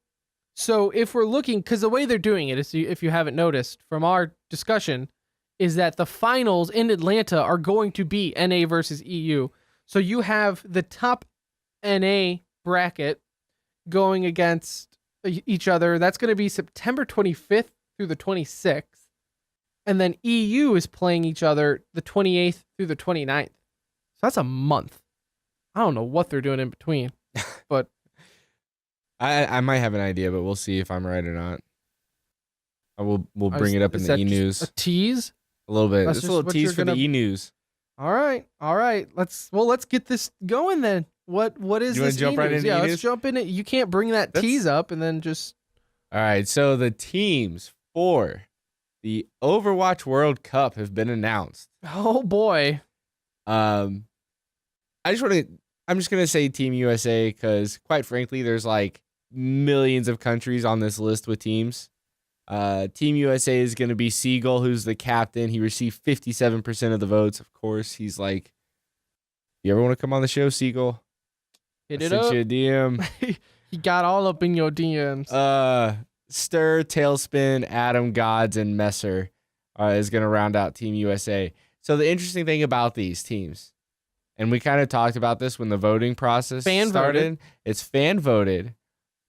So if we're looking, because the way they're doing it is, if you haven't noticed from our discussion, is that the finals in Atlanta are going to be NA versus EU. So you have the top NA bracket going against each other. That's going to be September 25th through the 26th. And then EU is playing each other the 28th through the 29th. So that's a month. I don't know what they're doing in between, but I might have an idea, but we'll see if I'm right or not. We'll bring it up in the e-news. A tease? A little bit. It's a little tease for the e-news. All right. Let's get this going then. What is you this? Jump right into let's jump in it. You can't bring that tease up and then just. All right. So the teams for the Overwatch World Cup have been announced. Oh boy. I'm just gonna say Team USA because, quite frankly, there's like millions of countries on this list with teams. Team USA is gonna be Seagull, who's the captain. He received 57% of the votes. Of course, he's like, "You ever want to come on the show, Seagull? Hit it up. Sent you a DM." He got all up in your DMs. Stir, Tailspin, Adam, Gods, and Messer is gonna round out Team USA. So the interesting thing about these teams, and we kind of talked about this when the voting process started. It's fan voted.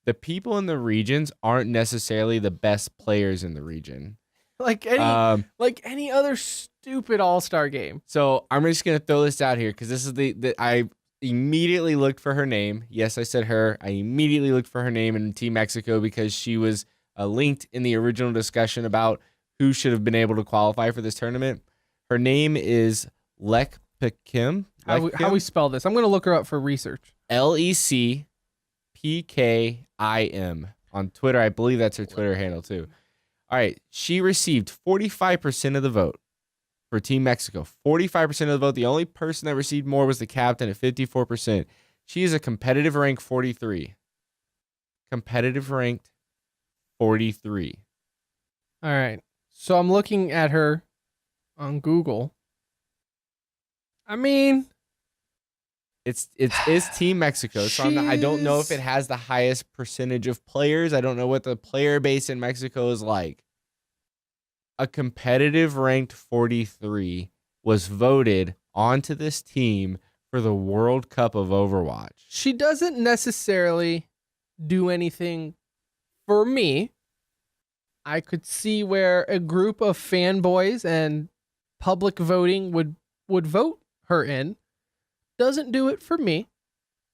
The people in the regions aren't necessarily the best players in the region. Like any other stupid all-star game. So I'm just gonna throw this out here because this is I immediately looked for her name. Yes, I said her. I immediately looked for her name in Team Mexico because she was linked in the original discussion about who should have been able to qualify for this tournament. Her name is Lek Pekim. How we spell this? I'm going to look her up for research. LECPKIM on Twitter. I believe that's her Twitter handle too. All right. She received 45% of the vote for Team Mexico. 45% of the vote. The only person that received more was the captain at 54%. She is a competitive rank 43. Competitive ranked 43. All right. So I'm looking at her on Google. I mean, it's Team Mexico, so I don't know if it has the highest percentage of players. I don't know what the player base in Mexico is like. A competitive ranked 43 was voted onto this team for the World Cup of Overwatch. She doesn't necessarily do anything for me. I could see where a group of fanboys and public voting would vote her in. Doesn't do it for me.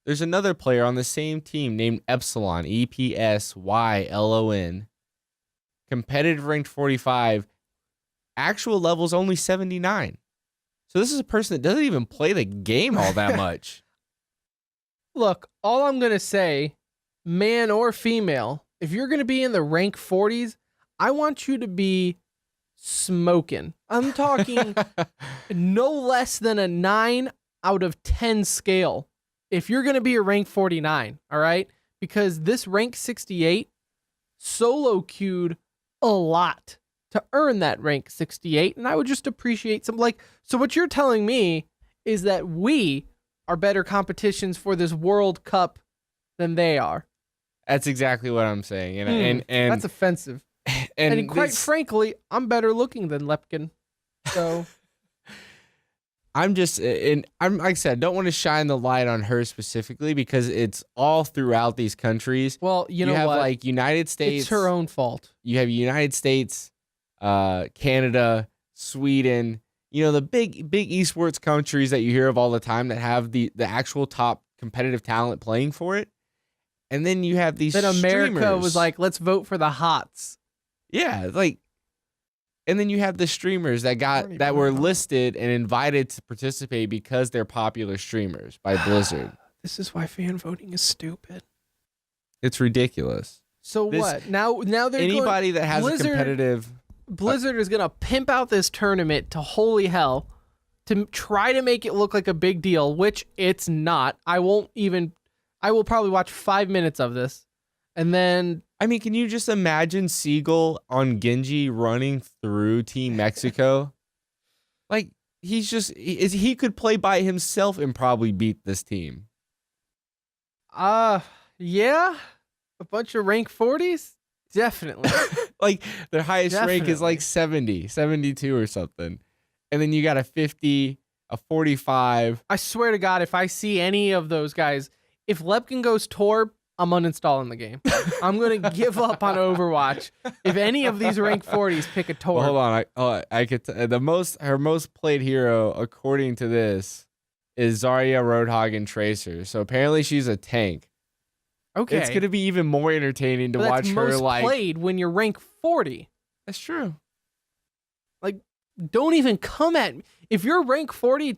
There's another player on the same team named Epsilon, EPSYLON. Competitive ranked 45. Actual level's only 79. So this is a person that doesn't even play the game all that much. Look, all I'm going to say, man or female, if you're going to be in the rank 40s, I want you to be smoking. I'm talking no less than a 9 out of 10 scale if you're going to be a rank 49, all right? Because this rank 68 solo queued a lot to earn that rank 68, and I would just appreciate some, so what you're telling me is that we are better competitions for this World Cup than they are. That's exactly what I'm saying. And that's offensive. And quite frankly, I'm better looking than Lepkin. So I'm like I said, don't want to shine the light on her specifically because it's all throughout these countries. Well, you know have what? Like United States. It's her own fault. You have United States, Canada, Sweden, the big esports countries that you hear of all the time that have the actual top competitive talent playing for it. And then you have these Then America streamers. was like, let's vote for the HOTS. Yeah, and then you have the streamers that were listed and invited to participate because they're popular streamers by Blizzard. This is why fan voting is stupid. It's ridiculous. So what? Now they're anybody that has Blizzard, a competitive Blizzard is gonna pimp out this tournament to holy hell to try to make it look like a big deal, which it's not. I will probably watch 5 minutes of this, and then. I mean, can you just imagine Siegel on Genji running through Team Mexico? Like, he could play by himself and probably beat this team. Yeah. A bunch of rank 40s? Definitely. Like, their highest rank is like 70, 72 or something. And then you got a 50, a 45. I swear to God, if I see any of those guys, if Lepkin goes Torb, I'm uninstalling the game. I'm going to give up on Overwatch if any of these rank 40s pick a Torb. Well, hold on. I could her most played hero, according to this, is Zarya, Roadhog, and Tracer. So apparently she's a tank. Okay. It's going to be even more entertaining to watch her most played when you're rank 40. That's true. Like, don't even come at me. If you're rank 40,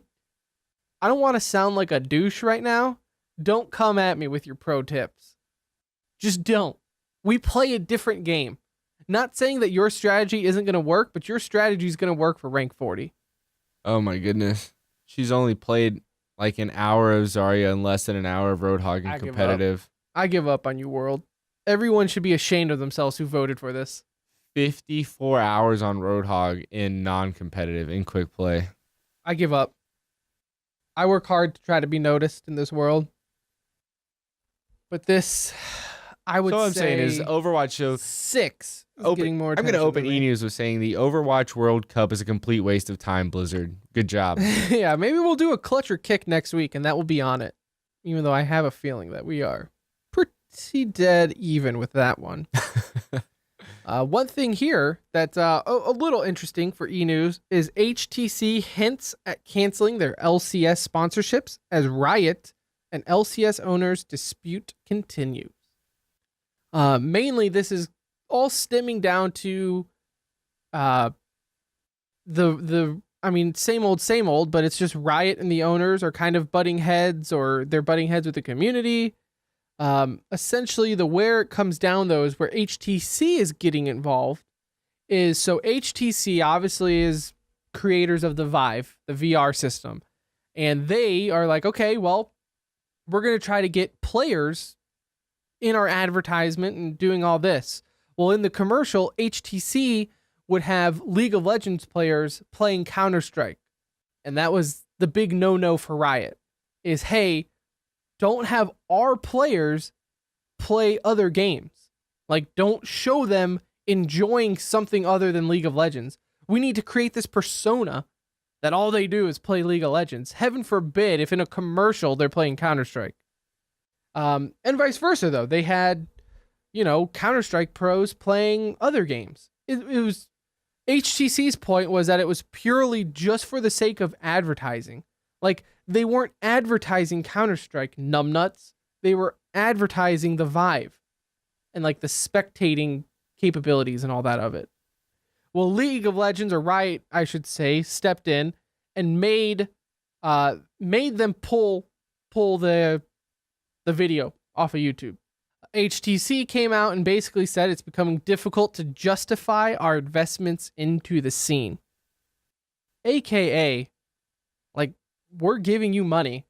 I don't want to sound like a douche right now. Don't come at me with your pro tips. Just don't. We play a different game. Not saying that your strategy isn't going to work, but your strategy is going to work for rank 40. Oh my goodness. She's only played like an hour of Zarya and less than an hour of Roadhog and competitive. I give up on you, world. Everyone should be ashamed of themselves who voted for this. 54 hours on Roadhog in non-competitive, in quick play. I give up. I work hard to try to be noticed in this world. But this, I would say... So what I'm saying is Overwatch show... 6 is getting more I'm going to open E-News with saying the Overwatch World Cup is a complete waste of time, Blizzard. Good job. Yeah, maybe we'll do a clutch or kick next week, and that will be on it. Even though I have a feeling that we are pretty dead even with that one. One thing here that's a little interesting for E-News is HTC hints at canceling their LCS sponsorships as Riot and LCS owners' dispute continues. Mainly, this is all stemming down to same old, but it's just Riot and the owners are kind of butting heads, or they're butting heads with the community. Essentially, where it comes down, though, is where HTC is getting involved. So HTC obviously is creators of the Vive, the VR system. And they are like, okay, well, we're going to try to get players in our advertisement and doing all this. Well, in the commercial, HTC would have League of Legends players playing Counter-Strike. And that was the big no-no for Riot, is, hey, don't have our players play other games. Like, don't show them enjoying something other than League of Legends. We need to create this persona that all they do is play League of Legends. Heaven forbid if in a commercial they're playing Counter-Strike. And vice versa, though. They had, Counter-Strike pros playing other games. It was HTC's point was that it was purely just for the sake of advertising. Like, they weren't advertising Counter-Strike, numbnuts. They were advertising the Vive and, like, the spectating capabilities and all that of it. Well, League of Legends, or Riot, I should say, stepped in and made them pull the video off of YouTube. HTC came out and basically said it's becoming difficult to justify our investments into the scene. AKA, like, we're giving you money.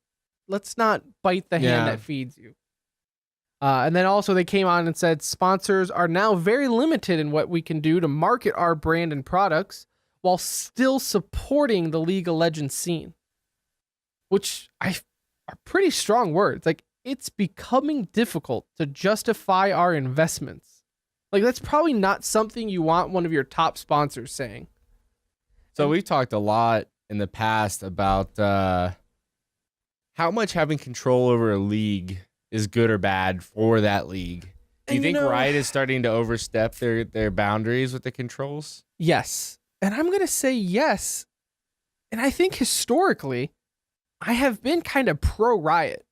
Let's not bite the hand that feeds you. And then also they came on and said sponsors are now very limited in what we can do to market our brand and products while still supporting the League of Legends scene. Which are pretty strong words. Like, it's becoming difficult to justify our investments. Like, that's probably not something you want one of your top sponsors saying. So we've talked a lot in the past about how much having control over a league is good or bad for that league. Do you think Riot is starting to overstep their boundaries with the controls? Yes. And I'm going to say yes. And I think historically, I have been kind of pro Riot.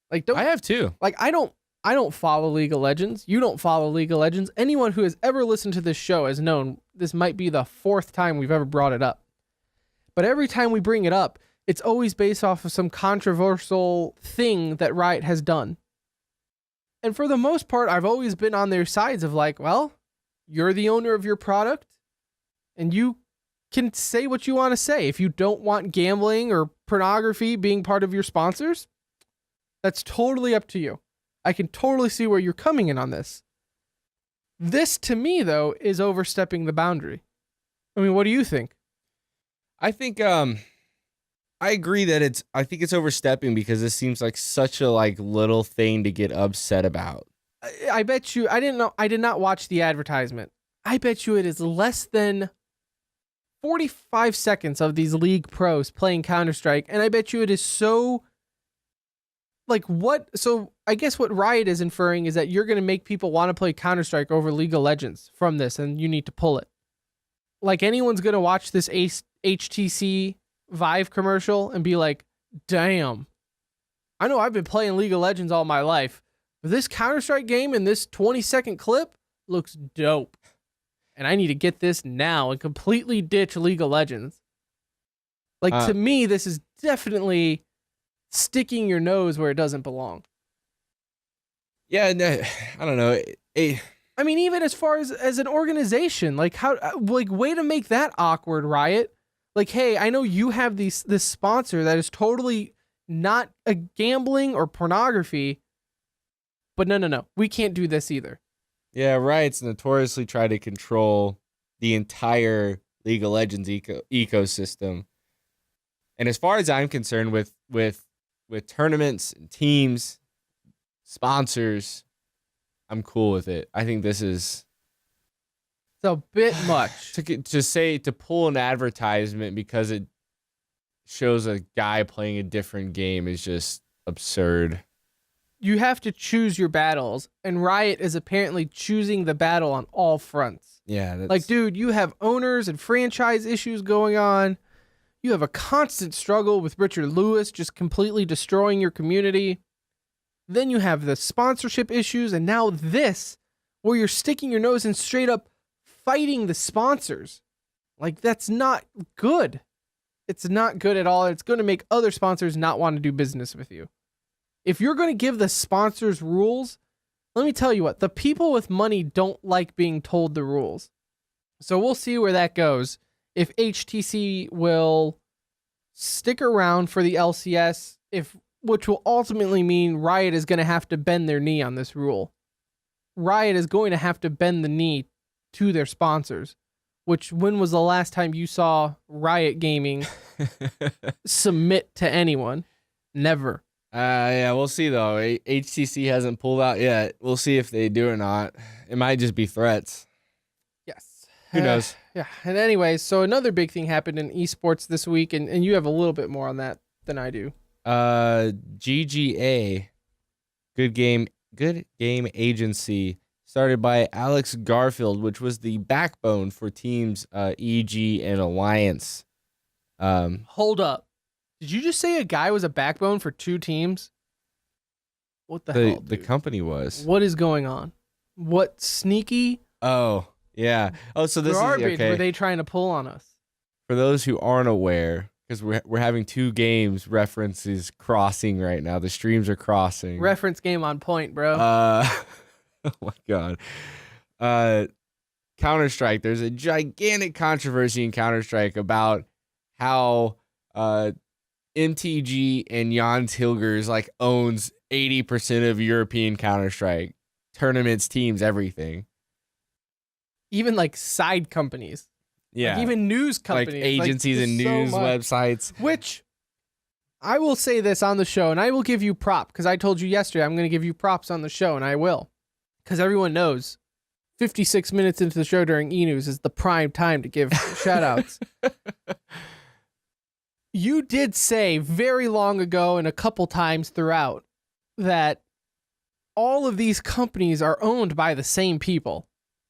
Like, I have too. Like, I don't follow League of Legends. You don't follow League of Legends. Anyone who has ever listened to this show has known this might be the 4th time we've ever brought it up. But every time we bring it up, it's always based off of some controversial thing that Riot has done. And for the most part, I've always been on their sides of like, well, you're the owner of your product and you can say what you want to say. If you don't want gambling or pornography being part of your sponsors, that's totally up to you. I can totally see where you're coming in on this. This, to me, though, is overstepping the boundary. I mean, what do you think? I think I agree that I think it's overstepping because this seems like such a little thing to get upset about. I bet you, I did not watch the advertisement. I bet you it is less than 45 seconds of these league pros playing Counter-Strike, and I bet you it is so so I guess what Riot is inferring is that you're going to make people want to play Counter-Strike over League of Legends from this, and you need to pull it. Like, anyone's going to watch this HTC Vive commercial and be like, damn, I know I've been playing League of Legends all my life, but this Counter-Strike game in this 20-second clip looks dope. And I need to get this now and completely ditch League of Legends. To me, this is definitely sticking your nose where it doesn't belong. Yeah, no, I don't know. I mean, even as far as an organization, way to make that awkward, Riot. Like, hey, I know you have this sponsor that is totally not a gambling or pornography, but no, we can't do this either. Yeah, Riot's notoriously try to control the entire League of Legends ecosystem. And as far as I'm concerned with tournaments and teams, sponsors, I'm cool with it. I think this is a bit much to pull an advertisement because it shows a guy playing a different game is just absurd. You have to choose your battles, and Riot is apparently choosing the battle on all fronts. Yeah, that's... dude, you have owners and franchise issues going on. You have a constant struggle with Richard Lewis just completely destroying your community. Then you have the sponsorship issues, and now this, where you're sticking your nose in straight up fighting the sponsors. That's not good. It's not good at all. It's going to make other sponsors not want to do business with you. If you're going to give the sponsors rules, let me tell you what, the people with money don't like being told the rules. So we'll see where that goes. If HTC will stick around for the LCS, which will ultimately mean Riot is going to have to bend their knee on this rule. Riot is going to have to bend the knee to their sponsors, which when was the last time you saw Riot Gaming submit to anyone? Never. Yeah, we'll see though. HTC hasn't pulled out yet. We'll see if they do or not. It might just be threats. Yes. Who knows? Yeah. And anyway, so another big thing happened in esports this week, and you have a little bit more on that than I do. GGA, Good Game Agency, started by Alex Garfield, which was the backbone for teams EG and Alliance. Hold up. Did you just say a guy was a backbone for 2 teams? What the hell, dude? The company was. What is going on? What sneaky? Oh, yeah. Oh, so this garbage is okay. Were they trying to pull on us? For those who aren't aware, because we're having 2 games references crossing right now. The streams are crossing. Reference game on point, bro. Oh my God. Counter-Strike. There's a gigantic controversy in Counter-Strike about how MTG and Jan Tilgers owns 80% of European Counter-Strike tournaments, teams, everything. Even side companies. Yeah. Even news companies. Agencies and news websites. Which I will say this on the show, and I will give you prop, because I told you yesterday I'm going to give you props on the show, and I will. Because everyone knows 56 minutes into the show during E-News is the prime time to give shout-outs. You did say very long ago and a couple times throughout that all of these companies are owned by the same people.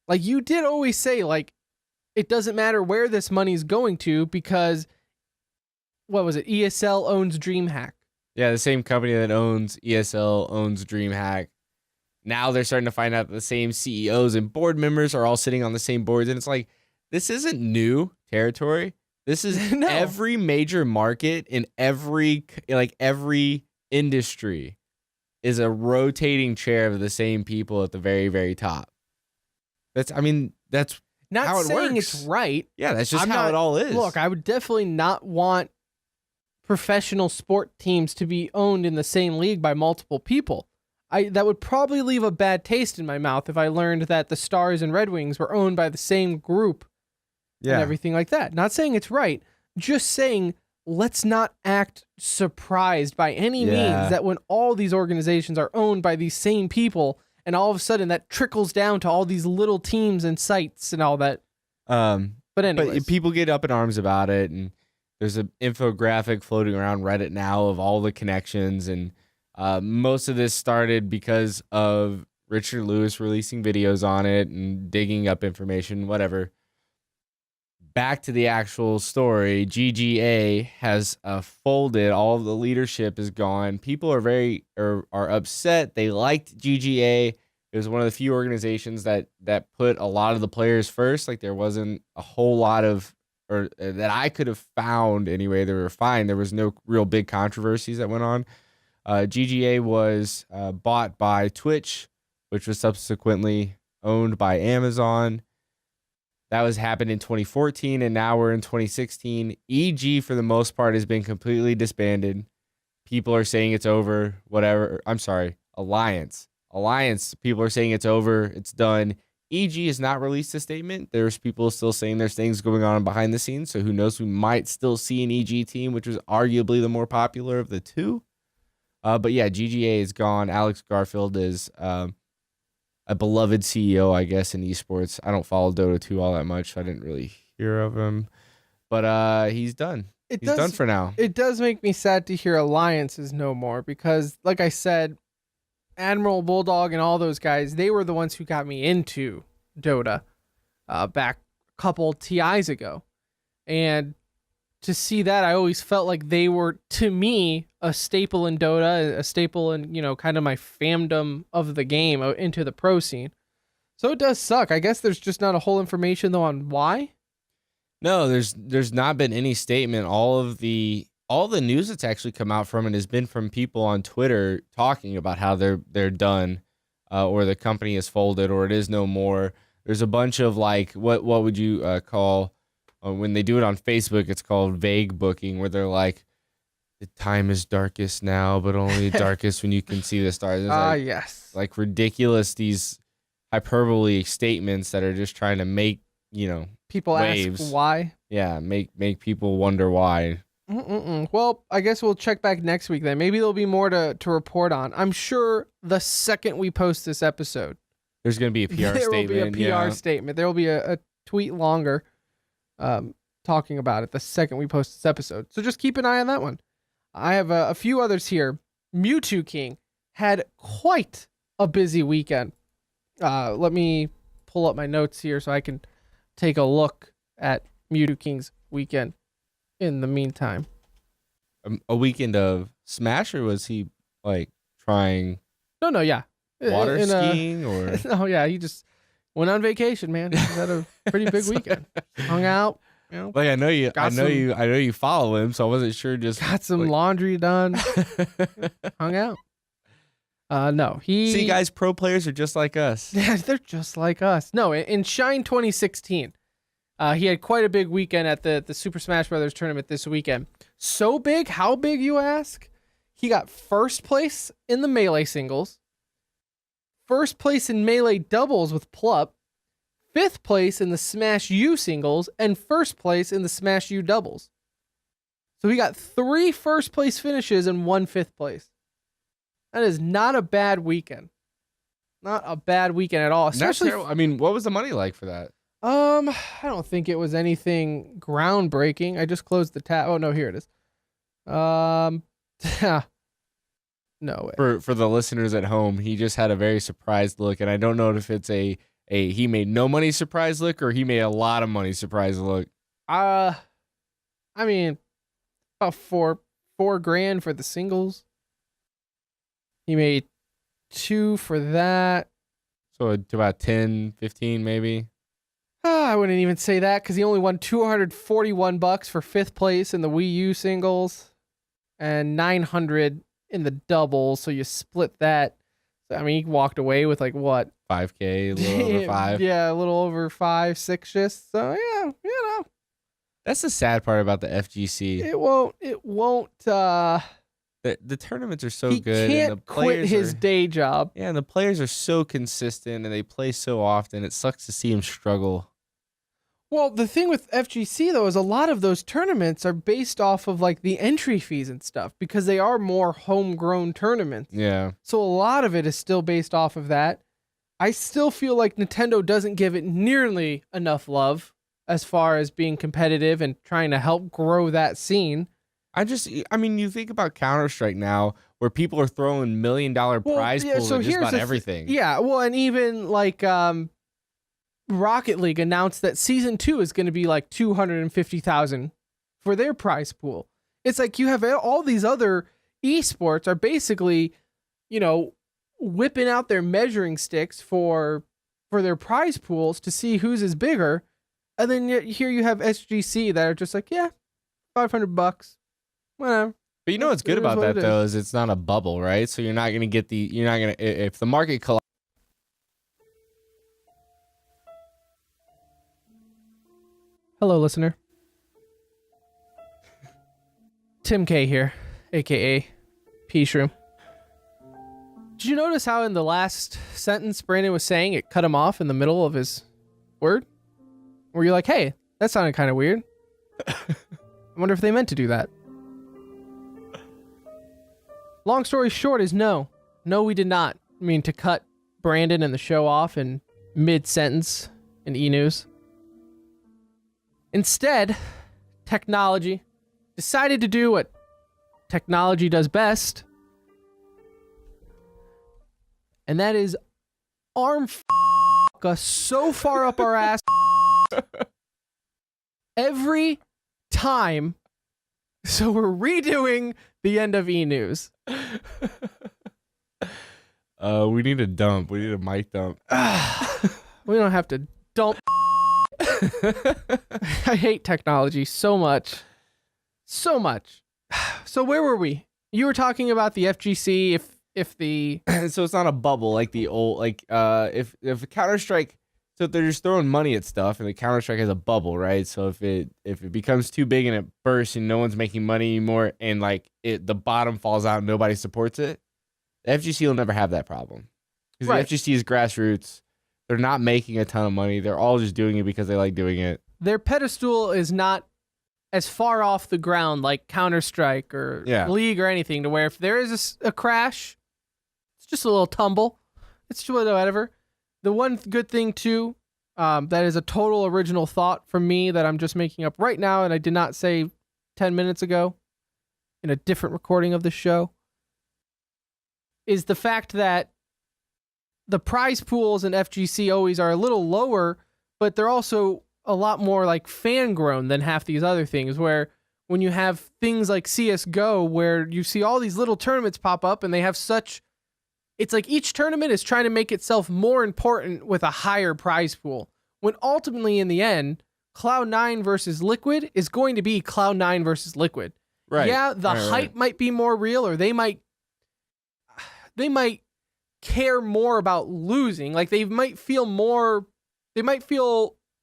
Like, you did always say, like, it doesn't matter where this money's going to because, what was it? ESL owns DreamHack. Yeah, the same company that owns ESL owns DreamHack. Now they're starting to find out that the same CEOs and board members are all sitting on the same boards. And it's like, this isn't new territory. This is No. Every major market in every industry is a rotating chair of the same people at the very, very top. That's Not how it saying works. it's right. Yeah, that's just I'm how not- it all is. Look, I would definitely not want professional sport teams to be owned in the same league by multiple people. That would probably leave a bad taste in my mouth if I learned that the Stars and Red Wings were owned by the same group and everything like that. Not saying it's right, just saying let's not act surprised by any means that when all these organizations are owned by these same people and all of a sudden that trickles down to all these little teams and sites and all that. But anyways. But people get up in arms about it, and there's an infographic floating around Reddit now of all the connections, and most of this started because of Richard Lewis releasing videos on it and digging up information, whatever. Back to the actual story, GGA has folded. All of the leadership is gone. People are upset. They liked GGA. It was one of the few organizations that put a lot of the players first. Like, there wasn't a whole lot of, or that I could have found anyway. They were fine. There was no real big controversies that went on. GGA was bought by Twitch, which was subsequently owned by Amazon. That happened in 2014, and now we're in 2016. EG, for the most part, has been completely disbanded. People are saying it's over, whatever. I'm sorry, Alliance. People are saying it's over, it's done. EG has not released a statement. There's people still saying there's things going on behind the scenes, so who knows, we might still see an EG team, which was arguably the more popular of the two. But yeah, GGA is gone. Alex Garfield is a beloved CEO, I guess, in esports. I don't follow Dota 2 all that much, so I didn't really hear of him. But he's done. He's done for now. It does make me sad to hear Alliance is no more because, like I said, Admiral Bulldog and all those guys, they were the ones who got me into Dota back a couple TIs ago. And to see that, I always felt like they were, to me, a staple in Dota, a staple in, kind of my fandom of the game into the pro scene. So it does suck. I guess there's just not a whole information, though, on why. No, there's not been any statement. All the news that's actually come out from it has been from people on Twitter talking about how they're done, or the company is folded, or it is no more. There's a bunch of like what would you call when they do it on Facebook? It's called vague booking, where they're like, the time is darkest now, but only darkest when you can see the stars. Yes. Like ridiculous, these hyperbole statements that are just trying to make people waves. Ask why. Yeah, make people wonder why. Well, I guess we'll check back next week then. Maybe there'll be more to report on. I'm sure the second we post this episode, there's going to be a PR statement. There will be a PR statement. There will be a tweet longer talking about it the second we post this episode. So just keep an eye on that one. I have a few others here. Mewtwo King had quite a busy weekend. Let me pull up my notes here so I can take a look at Mewtwo King's weekend in the meantime. A weekend of Smash, or was he like trying No, yeah. water skiing or? No, yeah, he just went on vacation, man. He had a pretty big weekend. Hung out. Like I know you follow him, so I wasn't sure. Just got some laundry done. Hung out. No, see, guys, pro players are just like us. Yeah, they're just like us. No, in Shine 2016, he had quite a big weekend at the Super Smash Brothers tournament this weekend. So big, how big, you ask? He got first place in the Melee singles, first place in Melee doubles with Plup, fifth place in the Smash U singles, and first place in the Smash U doubles. So we got 3 first place finishes and 1 fifth place. That is not a bad weekend. Not a bad weekend at all. Especially, I mean, what was the money like for that? I don't think it was anything groundbreaking. I just closed the tab. Oh no, here it is. No way. For the listeners at home, he just had a very surprised look, and I don't know if it's a he made no money surprise look or he made a lot of money surprise look. I mean, about $4,000 for the singles. He made 2 for that. So about 10, 15 maybe. I wouldn't even say that because he only won $241 for 5th place in the Wii U singles and $900 in the doubles. So you split that. I mean, he walked away with like what? 5K, a little over 5. Yeah, a little over 5, 6 just. So yeah, That's the sad part about the FGC. It won't. The tournaments are so he good. Can't and the quit his day job. Yeah, and the players are so consistent and they play so often. It sucks to see him struggle. Well, the thing with FGC though is a lot of those tournaments are based off of like the entry fees and stuff because they are more homegrown tournaments. Yeah. So a lot of it is still based off of that. I still feel like Nintendo doesn't give it nearly enough love as far as being competitive and trying to help grow that scene. I mean, you think about Counter-Strike now where people are throwing $1 million prize pools at just about everything. Yeah, well, and even like Rocket League announced that season 2 is going to be like 250,000 for their prize pool. It's like you have all these other esports are basically, whipping out their measuring sticks for their prize pools to see whose is bigger. And then here you have SGC that are just like, yeah, $500, whatever. But what's good about that though is it's not a bubble, right? So you're not going to if the market collapses. Hello, listener. Tim K here, aka P-Shroom. Did you notice how in the last sentence Brandon was saying it cut him off in the middle of his word? Where you're like, hey, that sounded kind of weird. I wonder if they meant to do that. Long story short is no. No, we did not mean to cut Brandon and the show off in mid-sentence in E-News. Instead, technology decided to do what technology does best, and that is arm us so far up our ass every time. So we're redoing the end of E-News. We need a dump. We need a mic dump. We don't have to dump. I hate technology so much. So much. So where were we? You were talking about the FGC if the so it's not a bubble like the old if Counter-Strike, so they're just throwing money at stuff and the Counter-Strike has a bubble, right? So if it becomes too big and it bursts and no one's making money anymore and the bottom falls out and nobody supports it, the FGC will never have that problem. Because right. The FGC is grassroots. They're not making a ton of money. They're all just doing it because they like doing it. Their pedestal is not as far off the ground like Counter-Strike or League or anything to where if there is a crash, it's just a little tumble. It's just whatever. The one good thing, too, that is a total original thought from me that I'm just making up right now and I did not say 10 minutes ago in a different recording of the show, is the fact that the prize pools in FGC always are a little lower, but they're also a lot more like fan grown than half these other things, where when you have things like CSGO where you see all these little tournaments pop up and they have it's like each tournament is trying to make itself more important with a higher prize pool. When ultimately in the end, Cloud9 versus Liquid is going to be Cloud9 versus Liquid. Right. Yeah, the hype might be more real, or they might care more about losing. Like they might feel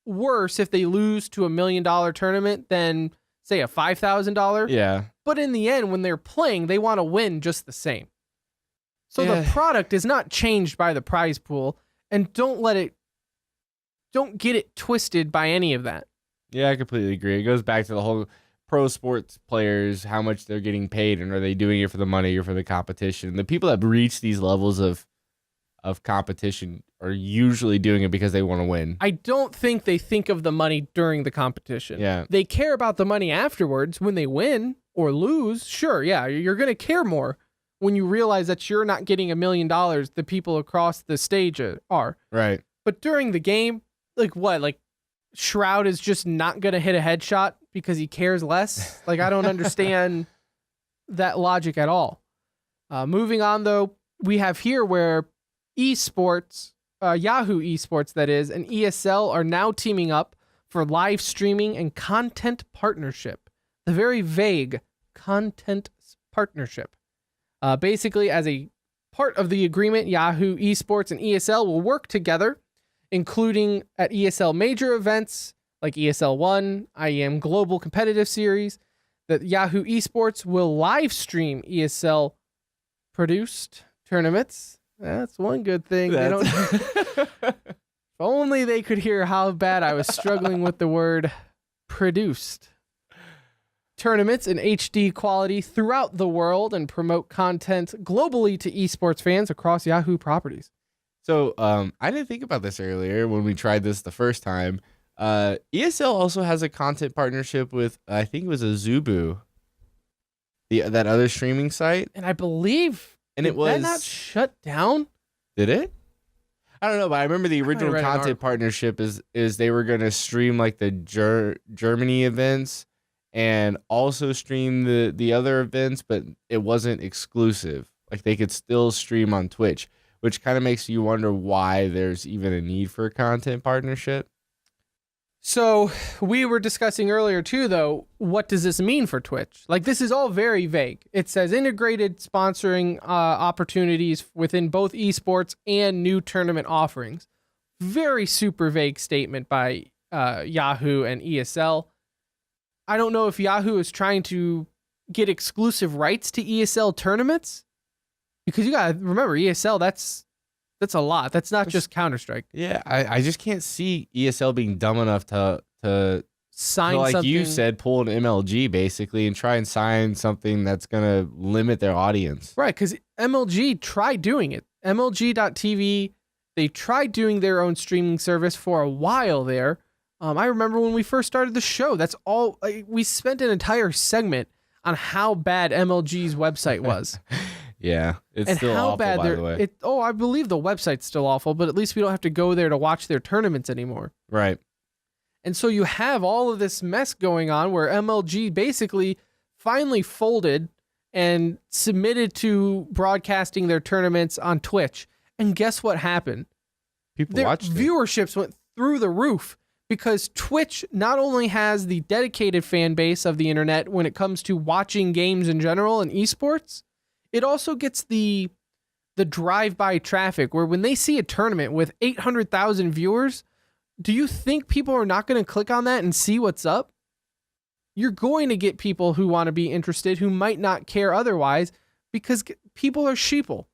worse if they lose to $1 million tournament than say a $5,000. Yeah. But in the end, when they're playing, they want to win just the same. So the product is not changed by the prize pool, and don't get it twisted by any of that. Yeah, I completely agree. It goes back to the whole pro sports players, how much they're getting paid, and are they doing it for the money or for the competition? The people that reach these levels of competition are usually doing it because they want to win. I don't think they think of the money during the competition. Yeah. They care about the money afterwards when they win or lose. Sure, yeah, you're going to care more when you realize that you're not getting $1 million, the people across the stage are. Right. But during the game, like what? Like Shroud is just not going to hit a headshot because he cares less? Like I don't understand that logic at all. Moving on, though, we have here where esports, Yahoo Esports, that is, and ESL are now teaming up for live streaming and content partnership. The very vague content partnership. Basically, as a part of the agreement, Yahoo Esports and ESL will work together, including at ESL major events like ESL 1, IEM Global Competitive Series, that Yahoo Esports will live stream ESL produced tournaments. That's one good thing. They don't. If only they could hear how bad I was struggling with the word produced. Tournaments in HD quality throughout the world and promote content globally to esports fans across Yahoo properties. So I didn't think about this earlier when we tried this the first time. ESL also has a content partnership with, I think it was Azubu, that other streaming site. And I believe, and it was that not shut down? Did it? I don't know, but I remember the original content partnership is they were going to stream like the Germany events and also stream the other events, but it wasn't exclusive. Like they could still stream on Twitch, which kind of makes you wonder why there's even a need for a content partnership. So we were discussing earlier too, though, what does this mean for Twitch? Like this is all very vague. It says integrated sponsoring opportunities within both esports and new tournament offerings. Very super vague statement by Yahoo and ESL. I don't know if Yahoo is trying to get exclusive rights to ESL tournaments, because you gotta remember ESL, that's a lot. That's not just Counter-Strike. Yeah, I just can't see ESL being dumb enough to sign like something. You said, pull an MLG basically and try and sign something that's gonna limit their audience. Right, because MLG tried doing it. MLG.TV, they tried doing their own streaming service for a while there. I remember when we first started the show, that's all, we spent an entire segment on how bad MLG's website was. Yeah, it's and still how awful, bad by the way. I believe the website's still awful, but at least we don't have to go there to watch their tournaments anymore. Right. And so you have all of this mess going on where MLG basically finally folded and submitted to broadcasting their tournaments on Twitch. And guess what happened? People watched it. Viewerships went through the roof because Twitch not only has the dedicated fan base of the internet when it comes to watching games in general and esports, it also gets the drive-by traffic where when they see a tournament with 800,000 viewers, do you think people are not going to click on that and see what's up? You're going to get people who want to be interested who might not care otherwise because people are sheeple.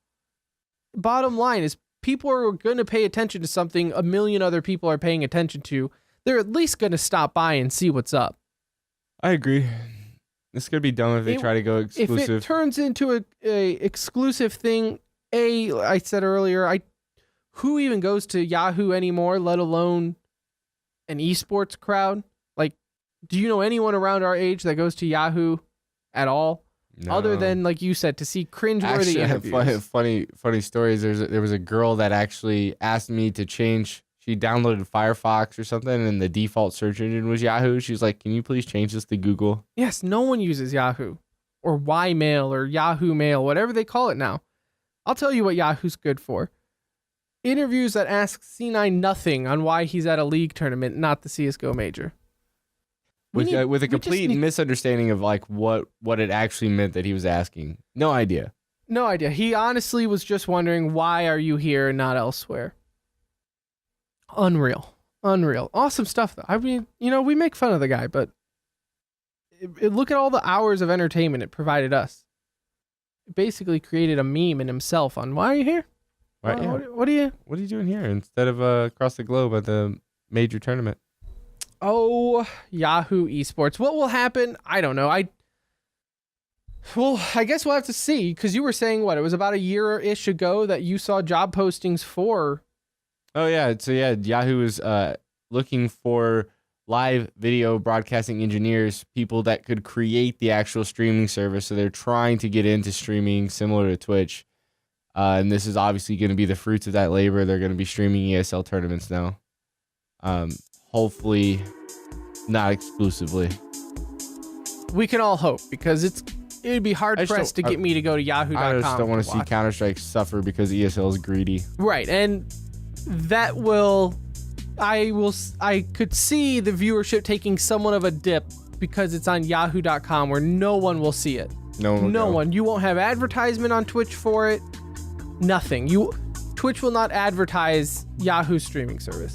Bottom line is people are going to pay attention to something a million other people are paying attention to. They're at least going to stop by and see what's up. I agree. It's going to be dumb if they try to go exclusive. If it turns into a exclusive thing, I said earlier, who even goes to Yahoo anymore, let alone an esports crowd? Like, do you know anyone around our age that goes to Yahoo at all? No. Other than, like you said, to see cringeworthy interviews. Funny stories. There was a girl that actually asked me to change. She downloaded Firefox or something, and the default search engine was Yahoo. She's like, "Can you please change this to Google?" Yes, no one uses Yahoo or Ymail or Yahoo Mail, whatever they call it now. I'll tell you what Yahoo's good for. Interviews that ask C9 nothing on why he's at a league tournament, not the CSGO major. With a complete misunderstanding of like what it actually meant that he was asking. No idea. No idea. He honestly was just wondering, why are you here and not elsewhere? Unreal. Awesome stuff, though. I mean, we make fun of the guy, but look at all the hours of entertainment it provided us. It basically created a meme in himself on, why are you here? Right, yeah. What are you doing here instead of across the globe at the major tournament? Oh, Yahoo Esports. What will happen? I don't know. I guess we'll have to see, because you were saying it was about a year-ish ago that you saw job postings for. Oh, yeah. So, yeah, Yahoo is looking for live video broadcasting engineers, people that could create the actual streaming service. So they're trying to get into streaming similar to Twitch. And this is obviously going to be the fruits of that labor. They're going to be streaming ESL tournaments now. Hopefully not exclusively. We can all hope, because it'd be hard pressed to get me to go to yahoo.com. I just don't want to see Counter-Strike suffer because ESL is greedy. Right, and that I could see the viewership taking somewhat of a dip because it's on yahoo.com, where no one will see it. No one. You won't have advertisement on Twitch for it. Nothing. Twitch will not advertise Yahoo streaming service.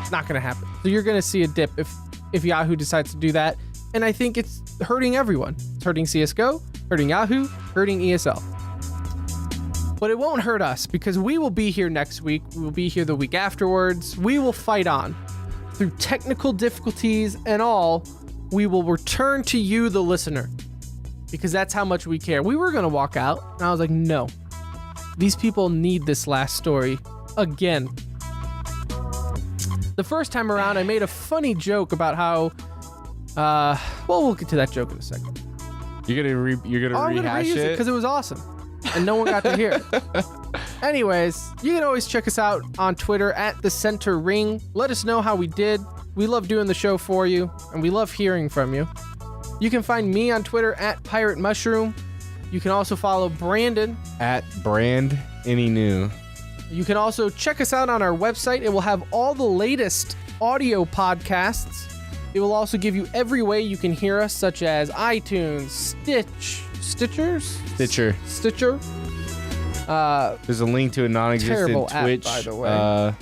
It's not going to happen. So you're going to see a dip if Yahoo decides to do that. And I think it's hurting everyone. It's hurting CSGO, hurting Yahoo, hurting ESL. But it won't hurt us, because we will be here next week. We will be here the week afterwards. We will fight on. Through technical difficulties and all, we will return to you, the listener, because that's how much we care. We were going to walk out, and I was like, no. These people need this last story again. The first time around, I made a funny joke about how, we'll get to that joke in a second. You're gonna rehash it? Because it was awesome, and no one got to hear it. Anyways, you can always check us out on Twitter at The Center Ring. Let us know how we did. We love doing the show for you, and we love hearing from you. You can find me on Twitter at Pirate Mushroom. You can also follow Brandon at Brand Any New. You can also check us out on our website. It will have all the latest audio podcasts. It will also give you every way you can hear us, such as iTunes, Stitcher. There's a link to a non-existent Twitch app, by the way.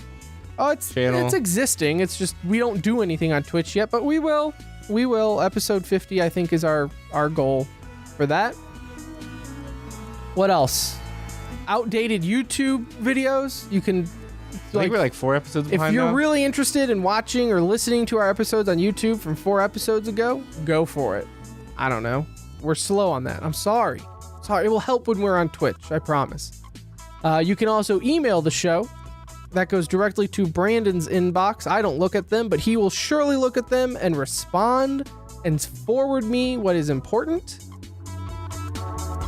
Channel. It's existing. It's just we don't do anything on Twitch yet, but we will. We will. Episode 50, I think, is our goal for that. What else? Outdated YouTube videos. You can. I think we're like 4 episodes behind If you're now. really interested in watching or listening to our episodes on YouTube from 4 episodes ago, go for it. I don't know. We're slow on that. I'm sorry. It will help when we're on Twitch. I promise. You can also email the show. That goes directly to Brandon's inbox. I don't look at them, but he will surely look at them and respond and forward me what is important.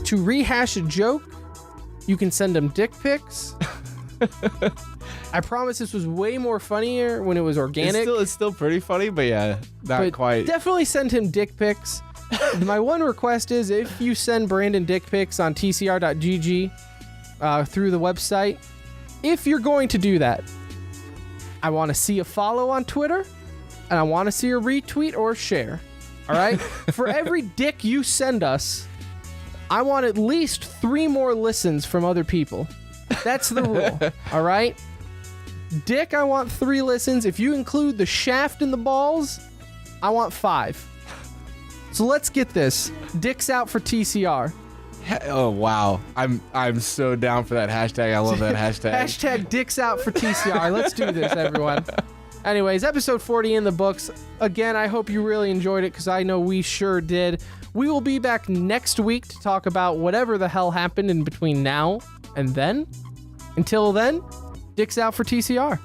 To rehash a joke, you can send him dick pics. I promise this was way more funnier when it was organic. It's still pretty funny, but yeah, not quite. Definitely send him dick pics. My one request is, if you send Brandon dick pics on tcr.gg through the website, if you're going to do that, I want to see a follow on Twitter, and I want to see a retweet or a share. All right? For every dick you send us, I want at least 3 more listens from other people. That's the rule. All right? Dick, I want 3 listens. If you include the shaft and the balls, I want 5. So let's get this. Dicks out for TCR. Oh, wow. I'm so down for that hashtag. I love that hashtag. Hashtag dicks out for TCR. Let's do this, everyone. Anyways, episode 40 in the books. Again, I hope you really enjoyed it, because I know we sure did. We will be back next week to talk about whatever the hell happened in between now and then. Until then, dicks out for TCR.